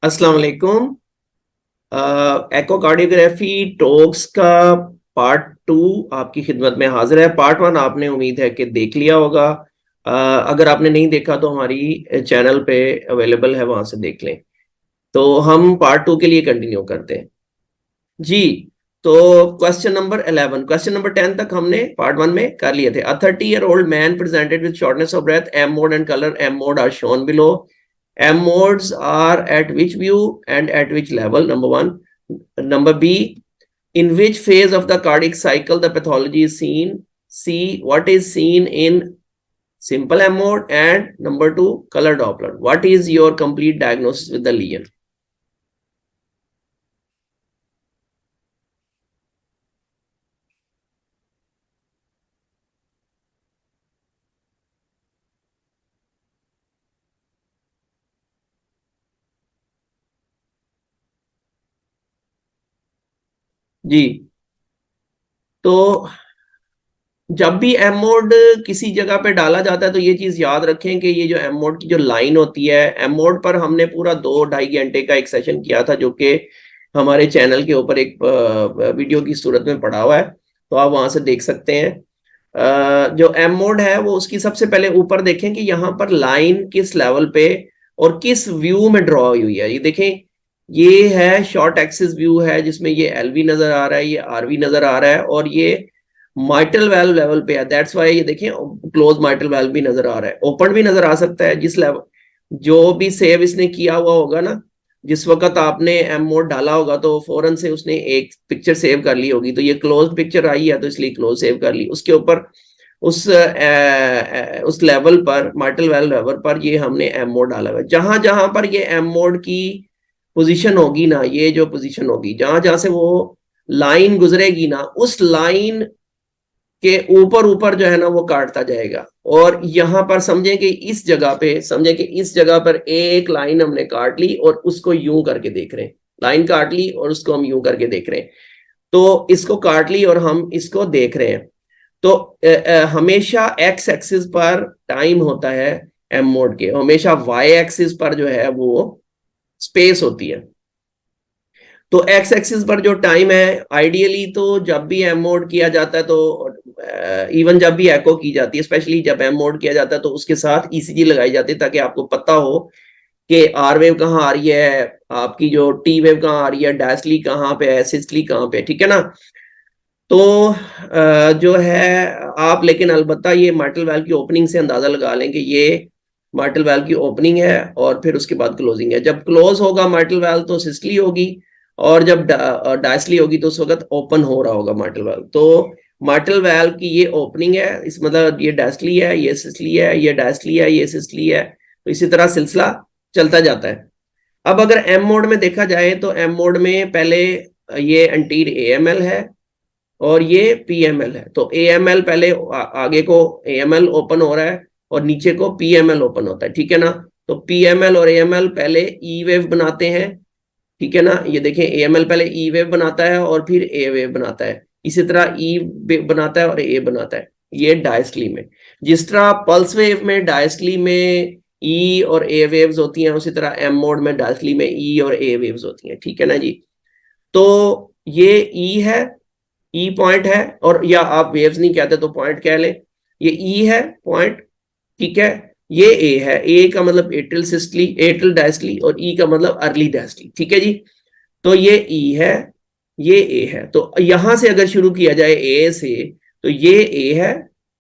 अस्सलाम वालेकुम। Echocardiography talks का पार्ट 2 आपकी खिदमत में हाजिर है। पार्ट 1 आपने उम्मीद है कि देख लिया होगा। अगर आपने नहीं देखा तो हमारी चैनल पे अवेलेबल है, वहां से देख लें। तो हम पार्ट 2 के लिए कंटिन्यू करते हैं जी। तो क्वेश्चन नंबर 10 तक हमने पार्ट 1 में कर लिए थे। अ 30-year-old man presented with shortness of breath, M mode and color M mode are shown below. M modes are at which view and at which level? Number one. Number B, in which phase of the cardiac cycle the pathology is seen? C, what is seen in simple M mode? And number 2, color Doppler. What is your complete diagnosis with the lesion? जी, तो जब भी M mode किसी जगह पे डाला जाता है तो ये चीज याद रखें कि ये जो एम मोड की जो लाइन होती है, एम मोड पर हमने पूरा 2-2.5 घंटे का एक सेशन किया था, जो कि हमारे चैनल के ऊपर एक वीडियो की सूरत में पड़ा हुआ है, तो आप वहां से देख सकते हैं। जो एम मोड है वो उसकी सबसे पहले ऊपर देखें कि यहाँ पर लाइन किस लेवल पे और किस व्यू में ड्रॉ हुई है। ये देखें, ये है शॉर्ट एक्सिस व्यू है जिसमें ये एलवी नजर आ रहा है, ये आरवी नजर आ रहा है, और ये माइटल वेल्व लेवल पे है। दैट्स वाई ये देखिए क्लोज माइटल वेल्व भी नजर आ रहा है, ओपन भी नजर आ सकता है। जिस लेवल जो भी सेव इसने किया हुआ होगा ना, जिस वक्त आपने एम मोड डाला होगा तो फौरन से उसने एक पिक्चर सेव कर ली होगी, तो ये क्लोज पिक्चर आई है तो इसलिए क्लोज सेव कर ली। उसके ऊपर उस लेवल पर, माइटल वेल्व लेवल पर, ये हमने एम मोड डाला हुआ है। जहां जहां पर ये एम मोड की पोजीशन होगी ना, ये जो पोजीशन होगी जहां जहां से वो लाइन गुजरेगी ना, उस लाइन के ऊपर ऊपर जो है ना वो काटता जाएगा। और यहां पर समझें कि इस जगह पे, समझें कि इस जगह पर एक लाइन हमने काट ली और उसको यूं करके देख रहे हैं। लाइन काट ली और उसको हम यूं करके देख रहे हैं। तो इसको काट ली और हम इसको देख रहे हैं। तो हमेशा एक्स एक्सिस पर टाइम होता है एम मोड के, हमेशा वाई एक्सिस पर जो है वो स्पेस होती है। तो एक्स एक्सिस पर जो टाइम है, आइडियली तो जब भी एम मोड किया जाता है, तो इवन जब भी एको की जाती है, स्पेशली जब एम मोड किया जाता है, तो उसके साथ ईसीजी लगाई जाती है ताकि आपको पता हो कि आर वेव कहाँ आ रही है, आपकी जो टी वेव कहाँ आ रही है, डैसली कहाँ पे है, सिस्टली कहाँ पे, ठीक है ना। तो जो है आप, लेकिन अलबत्ता ये माइटल वेल्व की ओपनिंग से अंदाजा लगा लें कि ये माइटल वेल्व की ओपनिंग है और फिर उसके बाद क्लोजिंग है। जब क्लोज होगा माइटल वेल्व तो सिस्टली होगी, और जब डायसली होगी तो उस वक्त ओपन हो रहा होगा माइटल वेल्व। तो माइटल वेल्व की ये ओपनिंग है, इस मतलब ये डायसली है, ये सिस्टली है, ये डायसली है, ये सिस्टली है, तो इसी तरह सिलसिला चलता जाता है। अब अगर एम मोड में देखा जाए तो एम मोड में पहले ये एंटीर एएमएल है और ये पीएमएल है। तो एएमएल पहले आगे को एएमएल ओपन हो रहा है और नीचे को पीएमएल ओपन होता है, ठीक है ना। तो पीएमएल और एएमएल पहले ई वेव बनाते हैं, ठीक है ना। ये देखें, एएमएल पहले ई वेव बनाता है और फिर ए वेव बनाता है, इसी तरह ई बनाता है और ए बनाता है, ये डायस्टली में। जिस तरह पल्स वेव में डायस्टली में ई और ए वेव्स होती हैं, उसी तरह एम मोड में डायस्टली में ई और ए वेव्स होती हैं, ठीक है ना जी। तो ये ई है, ई पॉइंट है, और या आप वेव्स नहीं कहते तो पॉइंट कह लें, ये ई है पॉइंट, ठीक है। ये ए है, ए का मतलब एट्रियल सिस्टली, एट्रियल डायस्टली, और ई का मतलब अर्ली डायस्टली, ठीक है जी। तो ये ई है, ये ए है। तो यहां से अगर शुरू किया जाए ए से, तो ये ए है,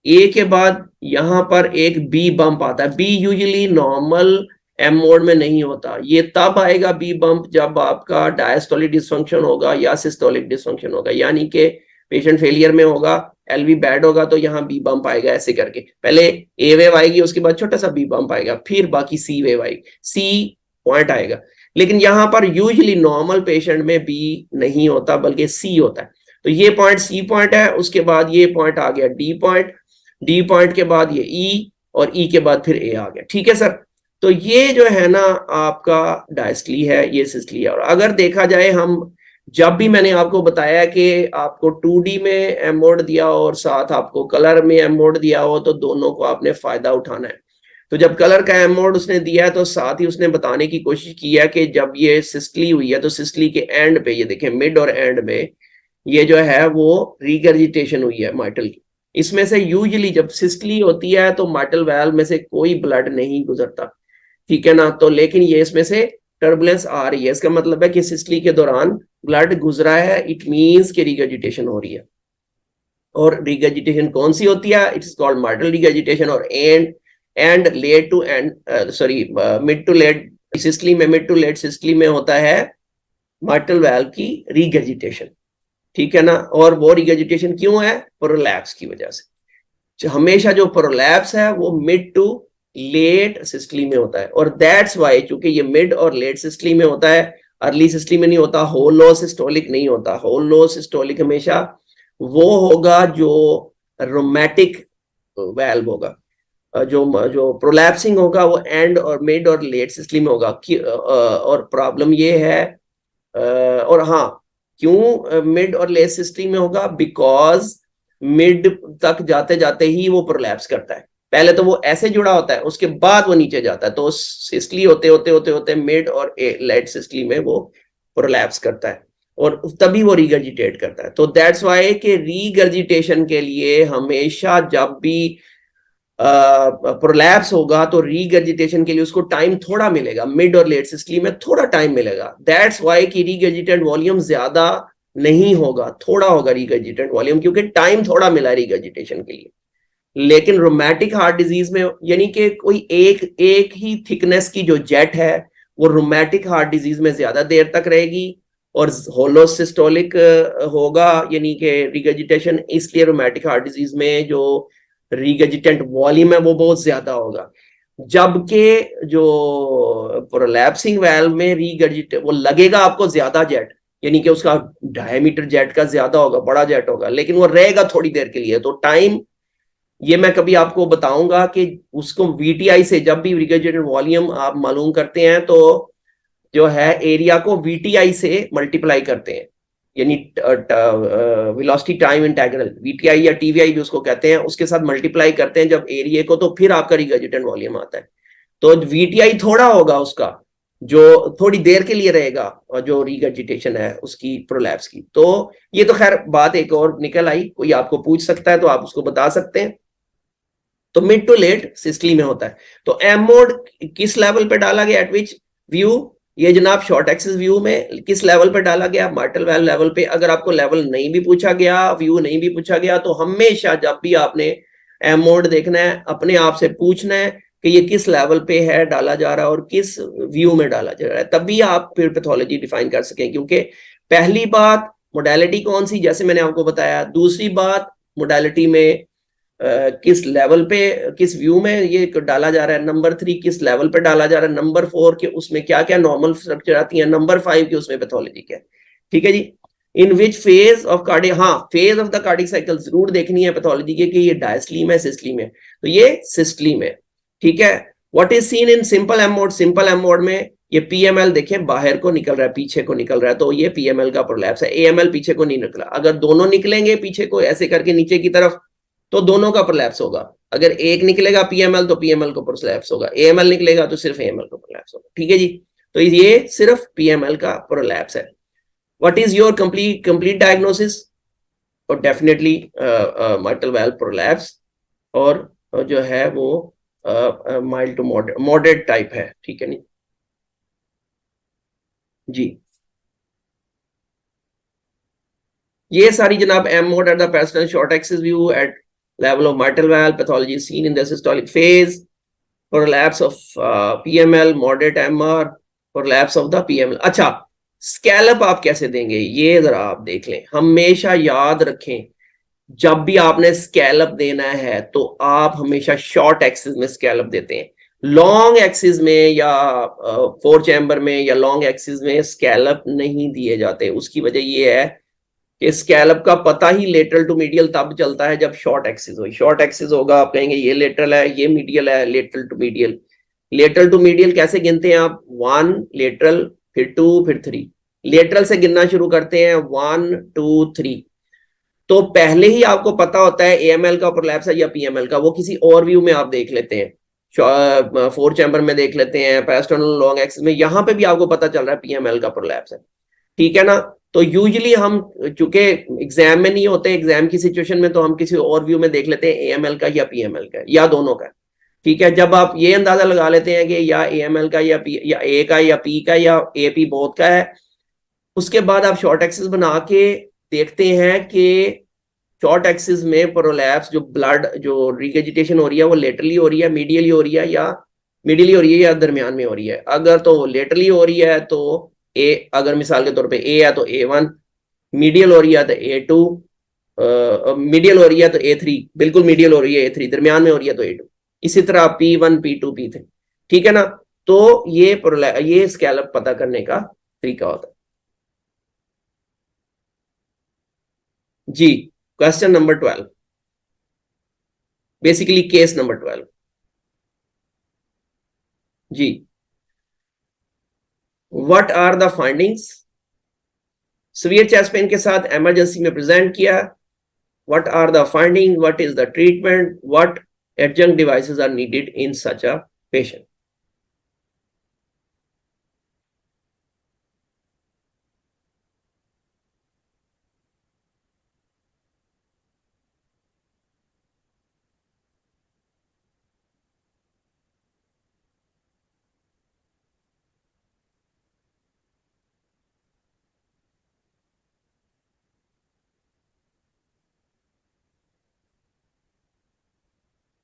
ए के बाद यहां पर एक बी बम्प आता है। B usually normal M mode में नहीं होता, ये तब आएगा बी बम्प जब आपका डायस्टोलिक डिसफंक्शन होगा या सिस्टोलिक डिसफंक्शन होगा, यानी कि पेशेंट फेलियर में होगा, एलवी बैड होगा, तो यहाँ बी बम्प आएगा। ऐसे करके पहले ए वेव आएगी, उसके बाद छोटा सा बी बम्प आएगा, फिर बाकी सी वेव आएगी, सी पॉइंट आएगा। लेकिन यहाँ पर यूजुअली नॉर्मल पेशेंट में बी नहीं होता बल्कि सी होता है। तो ये पॉइंट सी पॉइंट है, उसके बाद ये पॉइंट आ गया डी पॉइंट, डी पॉइंट के बाद ये ई, और ई के बाद फिर ए आ गया, ठीक है सर। तो ये जो है ना आपका डायस्टली है, ये सिस्टली है। और अगर देखा जाए, हम जब भी मैंने आपको बताया कि आपको 2D में एम मोड दिया और साथ आपको कलर में एम मोड दिया हो, तो दोनों को आपने फायदा उठाना है। तो जब कलर का एम मोड उसने दिया है तो साथ ही उसने बताने की कोशिश की है कि जब ये सिस्टली हुई है तो सिस्टली के एंड पे, ये देखें मिड और एंड में, ये जो है वो रिगर्जिटेशन हुई है माइटल की। इसमें से यूजुअली जब सिस्टली होती है तो माइटल वाल्व में से कोई ब्लड नहीं गुजरता, ठीक है ना। तो लेकिन ये इसमें से टर्बुलेंस आ रही है, इसका मतलब है कि सिस्टली के दौरान ब्लड गुजरा है, इट मींस कि रिगर्जिटेशन हो रही है। और रिगर्जिटेशन कौन सी होती है? It's called mitral regurgitation. और and late to and sorry mid to late systole में, मिड टू लेट सिस्टली में होता है माइटल वाल्व की रिगर्जिटेशन, ठीक है ना। और वो रिगर्जिटेशन क्यों है? प्रोलैप्स की वजह से। हमेशा जो प्रोलैप्स है वो मिड टू लेट सिस्टली में होता है, और दैट्स वाई, चूंकि ये मिड और लेट सिस्टली में होता है, अर्ली सिस्टली में नहीं होता, होल लो सिस्टोलिक नहीं होता। होल लो सिस्टोलिक हमेशा वो होगा जो रोमैटिक वैल्व होगा, जो जो प्रोलैप्सिंग होगा वो एंड और मिड और लेट सिस्टली में होगा। और प्रॉब्लम ये है, और हाँ, क्यों मिड और लेट सिस्टली में होगा? बिकॉज मिड तक जाते जाते ही वो प्रोलैप्स करता है। पहले तो वो ऐसे जुड़ा होता है, उसके बाद वो नीचे जाता है, तो सिस्टली होते होते होते होते मिड और लेट सिस्टली में वो प्रोलैप्स करता है, और तभी वो रिगर्जिटेट करता है। तो दैट्स वाई कि रिगर्जिटेशन के लिए हमेशा जब भी प्रोलैप्स होगा तो रीगर्जिटेशन के लिए उसको टाइम थोड़ा मिलेगा, मिड और लेट सिस्टली में थोड़ा टाइम मिलेगा। दैट्स वाई कि रीगर्जिटेंट वॉल्यूम ज्यादा नहीं होगा, थोड़ा होगा रीगर्जिटेंट वॉल्यूम, क्योंकि टाइम थोड़ा मिला रीगर्जिटेशन के लिए। लेकिन रोमैटिक हार्ट डिजीज में, यानी कि कोई एक ही थिकनेस की जो जेट है वो रोमैटिक हार्ट डिजीज में ज्यादा देर तक रहेगी, और होलोसिस्टोलिक होगा, यानी कि रिगर्जिटेशन, इसलिए रोमैटिक हार्ट डिजीज में जो रिगर्जिटेंट वॉल्यूम है वो बहुत ज्यादा होगा। जबकि जो प्रोलैप्सिंग वाल्व में रिगर्जिट वो लगेगा आपको ज्यादा जेट, यानी कि उसका डायमीटर जेट का ज्यादा होगा, बड़ा जेट होगा, लेकिन वो रहेगा थोड़ी देर के लिए। तो टाइम, ये मैं कभी आपको बताऊंगा कि उसको वीटीआई से, जब भी रिगर्जिटेंट वॉल्यूम आप मालूम करते हैं तो जो है एरिया को वीटीआई से मल्टीप्लाई करते हैं, यानी वेलोसिटी टाइम इंटीग्रल, वीटीआई या टीवीआई भी उसको कहते हैं, उसके साथ मल्टीप्लाई करते हैं जब एरिया को, तो फिर आपका रिगर्जिटेंट वॉल्यूम आता है। तो वीटीआई थोड़ा होगा उसका, जो थोड़ी देर के लिए रहेगा, और जो रिगर्जिटेशन है उसकी प्रोलैप्स की। तो ये तो खैर बात एक और निकल आई, कोई आपको पूछ सकता है तो आप उसको बता सकते हैं। तो मिड टू लेट सिस्टली में होता है। तो एम मोड किस लेवल पे डाला गया, एट विच व्यू? ये जनाब शॉर्ट एक्सिस व्यू में किस लेवल पे डाला गया? मार्टल वाल्व लेवल पे। अगर आपको लेवल नहीं भी पूछा गया, व्यू नहीं भी पूछा गया, तो हमेशा जब भी आपने एम मोड देखना है अपने आप से पूछना है कि ये किस लेवल पे है डाला जा रहा है और किस व्यू में डाला जा रहा है, तभी आप फिर पैथोलॉजी डिफाइन कर सकें। क्योंकि पहली बात मोडालिटी कौन सी, जैसे मैंने आपको बताया। दूसरी बात, मोडालिटी में किस लेवल पे, किस व्यू में ये डाला जा रहा है। नंबर 3, किस लेवल पे डाला जा रहा है। नंबर 4 के उसमें क्या क्या नॉर्मल स्ट्रक्चर आती है। नंबर 5 के उसमें पैथोलॉजी क्या है। ठीक है जी। इन विच फेज ऑफ कार्डियक, हाँ phase of the cardiac cycle जरूर देखनी है पैथोलॉजी के, कि ये डायस्टली में सिस्टली में, तो ये सिस्टली में। ठीक है। What is seen in simple M mode? Simple M mode में ये पीएमएल देखें बाहर को निकल रहा है, पीछे को निकल रहा है, तो ये पीएमएल का प्रोलैप्स है। एएमएल पीछे को नहीं निकला। अगर दोनों निकलेंगे पीछे को ऐसे करके नीचे की तरफ, तो दोनों का प्रोलैप्स होगा। अगर एक निकलेगा पीएमएल तो पीएमएल को प्रोलैप्स होगा, एएमएल निकलेगा तो सिर्फ एएमएल को प्रोलैप्स होगा। ठीक है जी। तो ये सिर्फ पीएमएल का प्रोलैप्स है। What is your complete diagnosis? और डेफिनेटली माइटल वाल्व प्रोलैप्स, और जो है वो माइल्ड टू मॉडरेट टाइप है। ठीक है नहीं जी। ये सारी जनाब M mode at the parasternal short axis view at level of mitral valve pathology is seen in the systolic phase, prolapse of PML, moderate MR, prolapse of the PML। अच्छा, scallop आप कैसे देंगे ये जरा आप देख लें। हमेशा याद रखें जब भी आपने स्कैलप देना है तो आप हमेशा शॉर्ट एक्सिस में स्कैलप देते हैं। लॉन्ग एक्सिस में या 4 चैम्बर में या लॉन्ग एक्सिस में स्कैलप नहीं दिए जाते। उसकी वजह ये है कि स्कैलप का पता ही लेटरल टू मीडियल तब चलता है जब शॉर्ट एक्सिस हो। शॉर्ट एक्सिस होगा, आप कहेंगे ये लेटरल है, ये मीडियल है, lateral to medial. Lateral to medial कैसे गिनते हैं आप? 1 लेटरल, फिर 2, फिर 3। लेटरल से गिनना शुरू करते हैं 1 2 3। तो पहले ही आपको पता होता है एएमएल का प्रोलैप्स है या पीएमएल का, वो किसी और व्यू में आप देख लेते हैं। फोर चैम्बर में देख लेते हैं, पेरिस्टर्नल लॉन्ग एक्सिस में, यहाँ पे भी आपको पता चल रहा है पीएमएल का प्रोलैप्स है, ठीक है ना। तो यूजुअली हम चूंकि एग्जाम में नहीं होते, एग्जाम की सिचुएशन में तो हम किसी और व्यू में देख लेते हैं एएमएल का या पीएमएल का या दोनों का, ठीक है। जब आप ये अंदाजा लगा लेते हैं कि या एएमएल का या पी या ए का या पी का या ए पी बोथ का है, उसके बाद आप शॉर्ट एक्सिस बना के देखते हैं कि शॉर्ट एक्सिस में प्रोलैप्स जो ब्लड जो रिगेजिटेशन हो रही है वो लेटरली हो रही है, मीडियली हो रही है या मीडियली हो रही है या दरमियान में हो रही है। अगर तो लेटरली हो रही है तो ए, अगर मिसाल के तौर पे ए है तो A1, मीडियल हो रही है तो A2, मीडियल हो रही है तो A3, बिल्कुल मीडियल हो रही है A3, दरमियान में हो रही है तो A2, इसी तरह P1 P2 P3, ठीक है ना। तो ये स्कैलप पता करने का तरीका होता है जी। Question number 12, basically case number 12 जी। What are the findings, severe chest pain के साथ इमरजेंसी में प्रेजेंट किया, what are the findings, what is the treatment, what adjunct devices are needed in such a patient।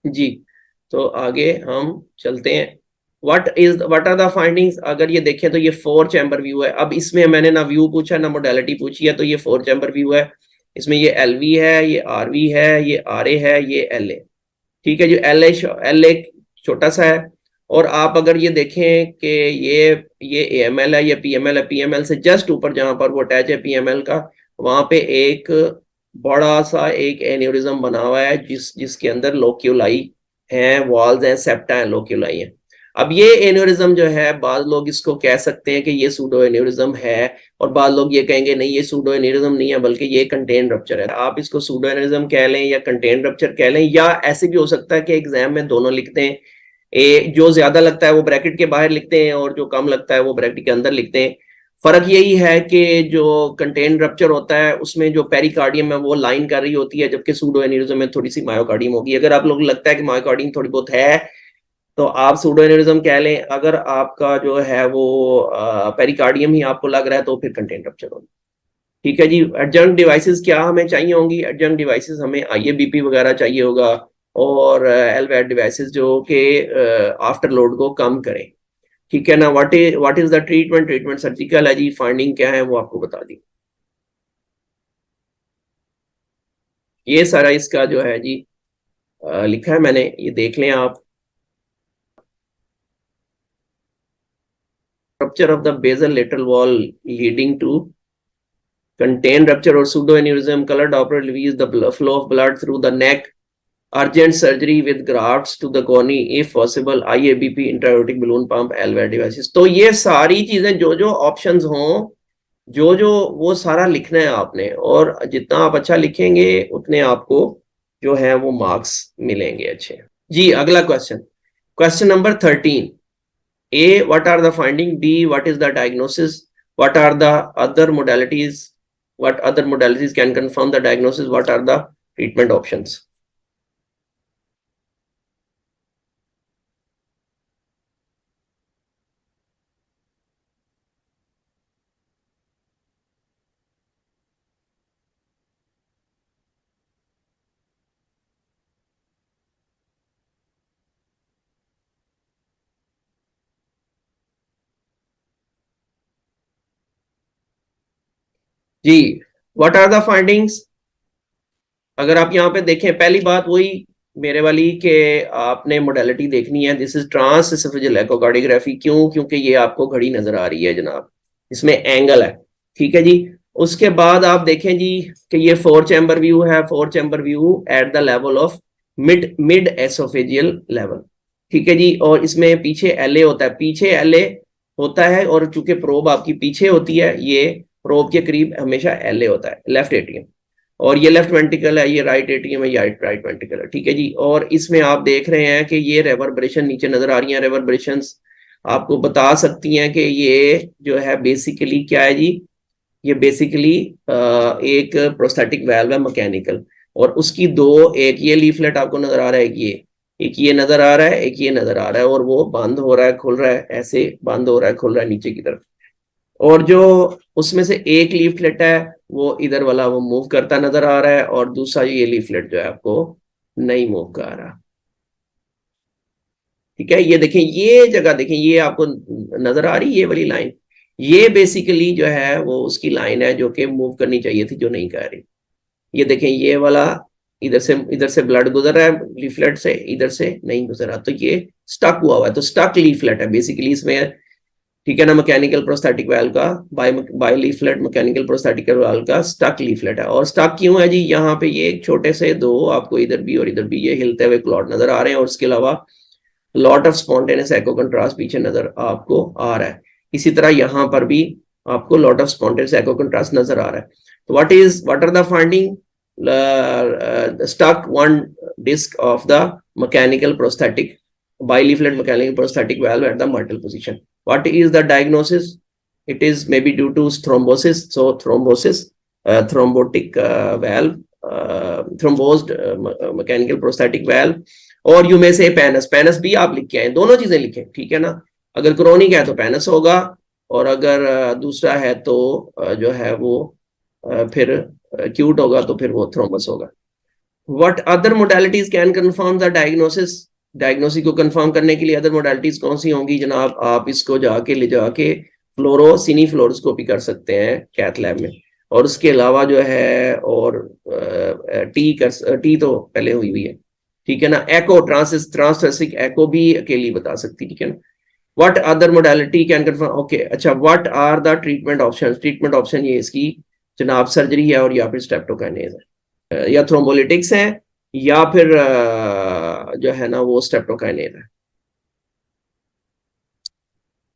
जी, तो आगे हम चलते हैं। व्हाट आर द फाइंडिंग्स, अगर ये देखें तो ये फोर चैम्बर व्यू है। अब इसमें मैंने ना व्यू पूछा ना मोडालिटी पूछी है, तो ये फोर चैम्बर व्यू है। इसमें ये एलवी है, ये आरवी है, ये आरए है, ये एलए, ठीक है। जो एलए छोटा सा है, और आप अगर ये देखें कि ये एएमएल है, ये पीएमएल है, पीएमएल से जस्ट ऊपर जहां पर वो अटैच है पीएमएल का, वहां पे एक बड़ा सा एक एन्यूरिज्म बना हुआ है जिसके अंदर लोक्यूलाई हैं, वॉल्स हैं, सेप्टा है, लोक्यूलाई है। अब ये एन्यूरिज्म जो है, बाद लोग इसको कह सकते हैं कि ये सूडो एन्यूरिज्म है, और बाद लोग ये कहेंगे नहीं ये सूडो एन्यूरिज्म नहीं है बल्कि ये कंटेन रप्चर है। आप इसको सूडो एन्यूरिज्म कह लें या कंटेन रप्चर कह लें, या ऐसे भी हो सकता है कि एग्जाम में दोनों लिखते हैं। जो ज्यादा लगता है वो ब्रैकेट के बाहर लिखते हैं और जो कम लगता है वो ब्रैकेट के अंदर लिखते हैं। फर्क यही है कि जो कंटेन रप्चर होता है उसमें जो पेरिकार्डियम है वो लाइन कर रही होती है, जबकि सूडो एन्यूरिज्म में थोड़ी सी मायोकार्डियम होगी। अगर आप लोग लगता है कि मायोकार्डियम थोड़ी बहुत है तो आप सूडो एन्यूरिज्म कह लें, अगर आपका जो है वो पेरिकार्डियम ही आपको लग रहा है तो फिर कंटेन रप्चर होगा, ठीक है जी। एडजंक्ट डिवाइसेस क्या हमें चाहिए होंगी, एडजंक्ट डिवाइसेस हमें आईएबीपी वगैरह चाहिए होगा, और एलवैट डिवाइसेस जो कि आफ्टर लोड को कम करें, ठीक है ना। What is the treatment, treatment surgical है जी। फाइंडिंग क्या है वो आपको बता दी। ये सारा इसका जो है जी लिखा है मैंने, ये देख लें आप। Rupture of the basal lateral wall leading to contain rupture or pseudoaneurysm, color Doppler reveals the flow of blood through the neck, urgent surgery with grafts to the cornea if possible, IABP, intra-aortic balloon pump, LVAD devices। तो ये सारी चीजें जो जो options हों, जो जो वो सारा लिखना है आपने, और जितना आप अच्छा लिखेंगे उतने आपको जो है वो मार्क्स मिलेंगे अच्छे जी। अगला question, question number 13, A, what are the finding, B, what is the diagnosis, what are the other modalities, what other modalities can confirm the diagnosis, what are the treatment options। जी, what are the findings, अगर आप यहाँ पे देखें, पहली बात वही मेरे वाली कि आपने मोडालिटी देखनी है। This is trans esophageal echocardiography. क्यों? क्योंकि ये आपको घड़ी नजर आ रही है जनाब, इसमें एंगल है, ठीक है जी। उसके बाद आप देखें जी कि ये फोर चैम्बर व्यू है, four chamber view at the level of mid mid oesophageal level, ठीक है जी। और इसमें पीछे एलए होता है, पीछे एलए होता है, और चूंकि प्रोब आपकी पीछे होती है, ये प्रोब के करीब हमेशा एलए होता है, लेफ्ट एट्रियम। और ये लेफ्ट वेंट्रिकल है, ये राइट एट्रियम है, ये राइट वेंट्रिकल है, ठीक है जी। और इसमें आप देख रहे हैं कि ये रेवर्बरेशन नीचे नजर आ रही है, रेवर्बरेशंस आपको बता सकती हैं कि ये जो है बेसिकली क्या है जी, ये बेसिकली एक प्रोस्थेटिक वाल्व है मैकेनिकल, और उसकी दो, एक ये लीफलेट आपको नजर आ रहा है, एक ये नजर आ रहा है, एक ये नजर आ रहा है, और वो बंद हो रहा है खुल रहा है, ऐसे बंद हो रहा है खुल रहा है नीचे की तरफ। और जो उसमें से एक लीफलेट है वो इधर वाला वो मूव करता नजर आ रहा है, और दूसरा ये लीफलेट जो है आपको नहीं मूव कर रहा, ठीक है। ये देखें, ये जगह देखें, ये आपको नजर आ रही है ये वाली लाइन, ये बेसिकली जो है वो उसकी लाइन है जो कि मूव करनी चाहिए थी, जो नहीं कर रही। ये देखें, ये वाला इधर से ब्लड गुजर रहा है लीफलेट से, इधर से नहीं गुजर रहा, तो ये स्टक हुआ हुआ है, तो स्टक लीफलेट है बेसिकली इसमें, ठीक है ना। मैकेनिकल प्रोस्थेटिक वाल्व का bileaflet mechanical prosthetic valve का स्टक लीफलेट है। और स्टक क्यों है जी, यहाँ पे ये एक छोटे से दो आपको इधर भी और इधर भी ये हिलते हुए क्लॉट नजर आ रहे हैं, और उसके अलावा lot of spontaneous echo contrast पीछे नजर आपको आ रहा है। इसी तरह यहाँ पर भी आपको lot of spontaneous echo contrast नजर आ रहा है। तो what are the finding, stuck one disc of the mechanical prosthetic bileaflet mechanical prosthetic valve at the mitral position. What is the diagnosis? It is maybe due to thrombosis. So thrombosis, thrombotic valve, thrombosed mechanical prosthetic valve, और you में से penis, penis भी आप लिख के आए, दोनों चीजें लिखें, ठीक है ना। अगर क्रोनिक है तो पेनस होगा, और अगर दूसरा है तो जो है वो फिर एक्यूट होगा तो फिर वो थ्रोम्बस होगा। What other modalities can confirm the diagnosis, diagnosis को कंफर्म करने के लिए अदर मोडालिटीज कौन सी होंगी जनाब, आप इसको जाके ले जाके फ्लोरोसिनी फ्लोरोस्कोपी कर सकते हैं कैथ लैब में, और उसके अलावा जो है और टी तो पहले हुई हुई है, ठीक है ना। एको ट्रांसथोरेसिक एको भी अकेली बता सकती, ठीक है ना। What other modality can confirm, okay अच्छा। What are the treatment option, treatment option ये इसकी जनाब सर्जरी है, और या फिर स्टेप्टोकाइनेज है, या थ्रोम्बोलिटिक्स है, या फिर जो है ना वो स्टेप्टोकाइनेज है,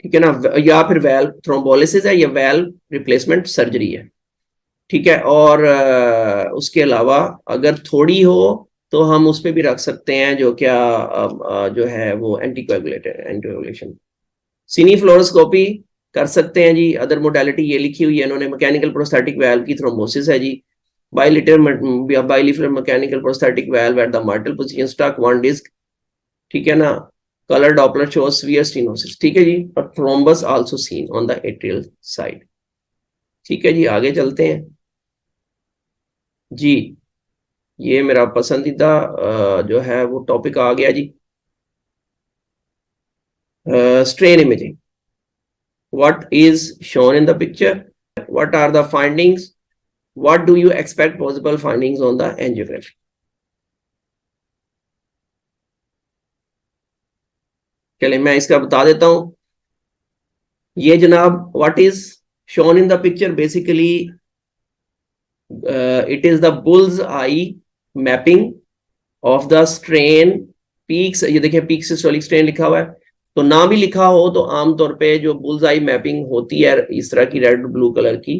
ठीक है ना, या फिर वेल्व थ्रोम्बोलिसिस है, या वेल्व रिप्लेसमेंट सर्जरी है, ठीक है। और उसके अलावा अगर थोड़ी हो तो हम उस पर भी रख सकते हैं जो क्या जो है वो एंटीकोएगुलेशन। सीनी फ्लोरोस्कोपी कर सकते हैं जी। अदर मोडालिटी ये लिखी हुई है इन्होंने, मैकेनिकल प्रोस्थेटिक वाल्व की थ्रोम्बोसिस है जी। Bilateral mechanical prosthetic valve at the mitral position, stuck one disc, ठीक है ना। Colour Doppler shows severe stenosis, ठीक है जी, और thrombus also seen on the atrial side, ठीक है जी। आगे चलते हैं जी। ये मेरा पसंदीदा जो है वो टॉपिक आ गया जी, strain imaging. What is shown in the picture? What are the findings? What do you expect possible findings on the angiography? चलिए मैं इसका बता देता हूं। ये जनाब what is shown in the picture basically it is the bull's eye mapping of the strain peaks। ये देखिए peak systolic strain लिखा हुआ है, तो ना भी लिखा हो तो आमतौर पे जो बुल्स आई मैपिंग होती है इस तरह की रेड ब्लू कलर की,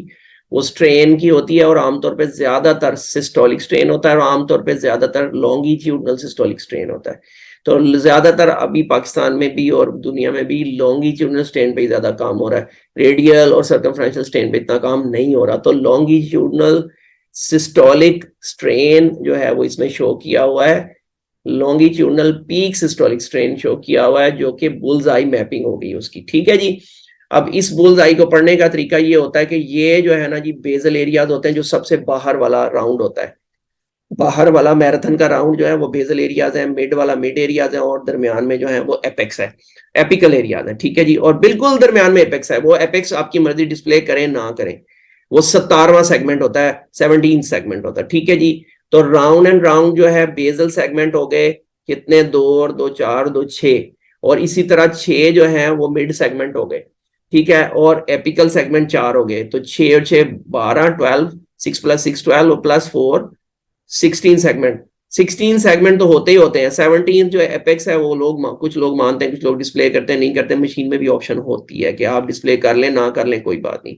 वो स्ट्रेन की होती है, और आमतौर पे ज्यादातर सिस्टोलिक स्ट्रेन होता है, और आमतौर पे ज्यादातर लॉन्गिट्यूडनल सिस्टोलिक स्ट्रेन होता है। तो ज्यादातर अभी पाकिस्तान में भी और दुनिया में भी लॉन्गिट्यूडनल स्ट्रेन पे ज्यादा काम हो रहा है, रेडियल और सर्कमफ्रेंशियल स्ट्रेन पे इतना काम नहीं हो रहा। तो लॉन्गिट्यूडनल सिस्टोलिक स्ट्रेन जो है वो इसमें शो किया हुआ है, longitudinal peak systolic strain show किया हुआ है, जो कि बुल्स आई मैपिंग हो गई उसकी, ठीक है जी। अब इस बुल्स आई को पढ़ने का तरीका ये होता है कि ये जो है ना जी बेजल एरियाज होते हैं, जो सबसे बाहर वाला राउंड होता है, बाहर वाला मैराथन का राउंड जो है वो बेजल एरियाज है, मिड वाला मिड एरियाज है, और दरमियान में जो है वो एपेक्स है, एपिकल एरियाज है, ठीक है जी। और बिल्कुल दरमियान में एपेक्स है, वो एपेक्स आपकी मर्जी डिस्प्ले करें ना करें, वो 17वां सेगमेंट होता है, 17 सेगमेंट होता है, ठीक है जी। तो राउंड एंड राउंड जो है बेजल सेगमेंट हो गए कितने, 2 और 2 4, 2 6, और इसी तरह 6 जो है वो मिड सेगमेंट हो गए, ठीक है, और एपिकल सेगमेंट 4 हो गए, तो 6 और 6 12, 12, 6 + 6 12 + 4 16 सेगमेंट। 16 सेगमेंट तो होते ही होते हैं, 17 जो एपेक्स है वो लोग कुछ लोग मानते हैं, कुछ लोग डिस्प्ले करते हैं, नहीं करते, मशीन में भी ऑप्शन होती है कि आप डिस्प्ले कर लें ना कर लें कोई बात नहीं।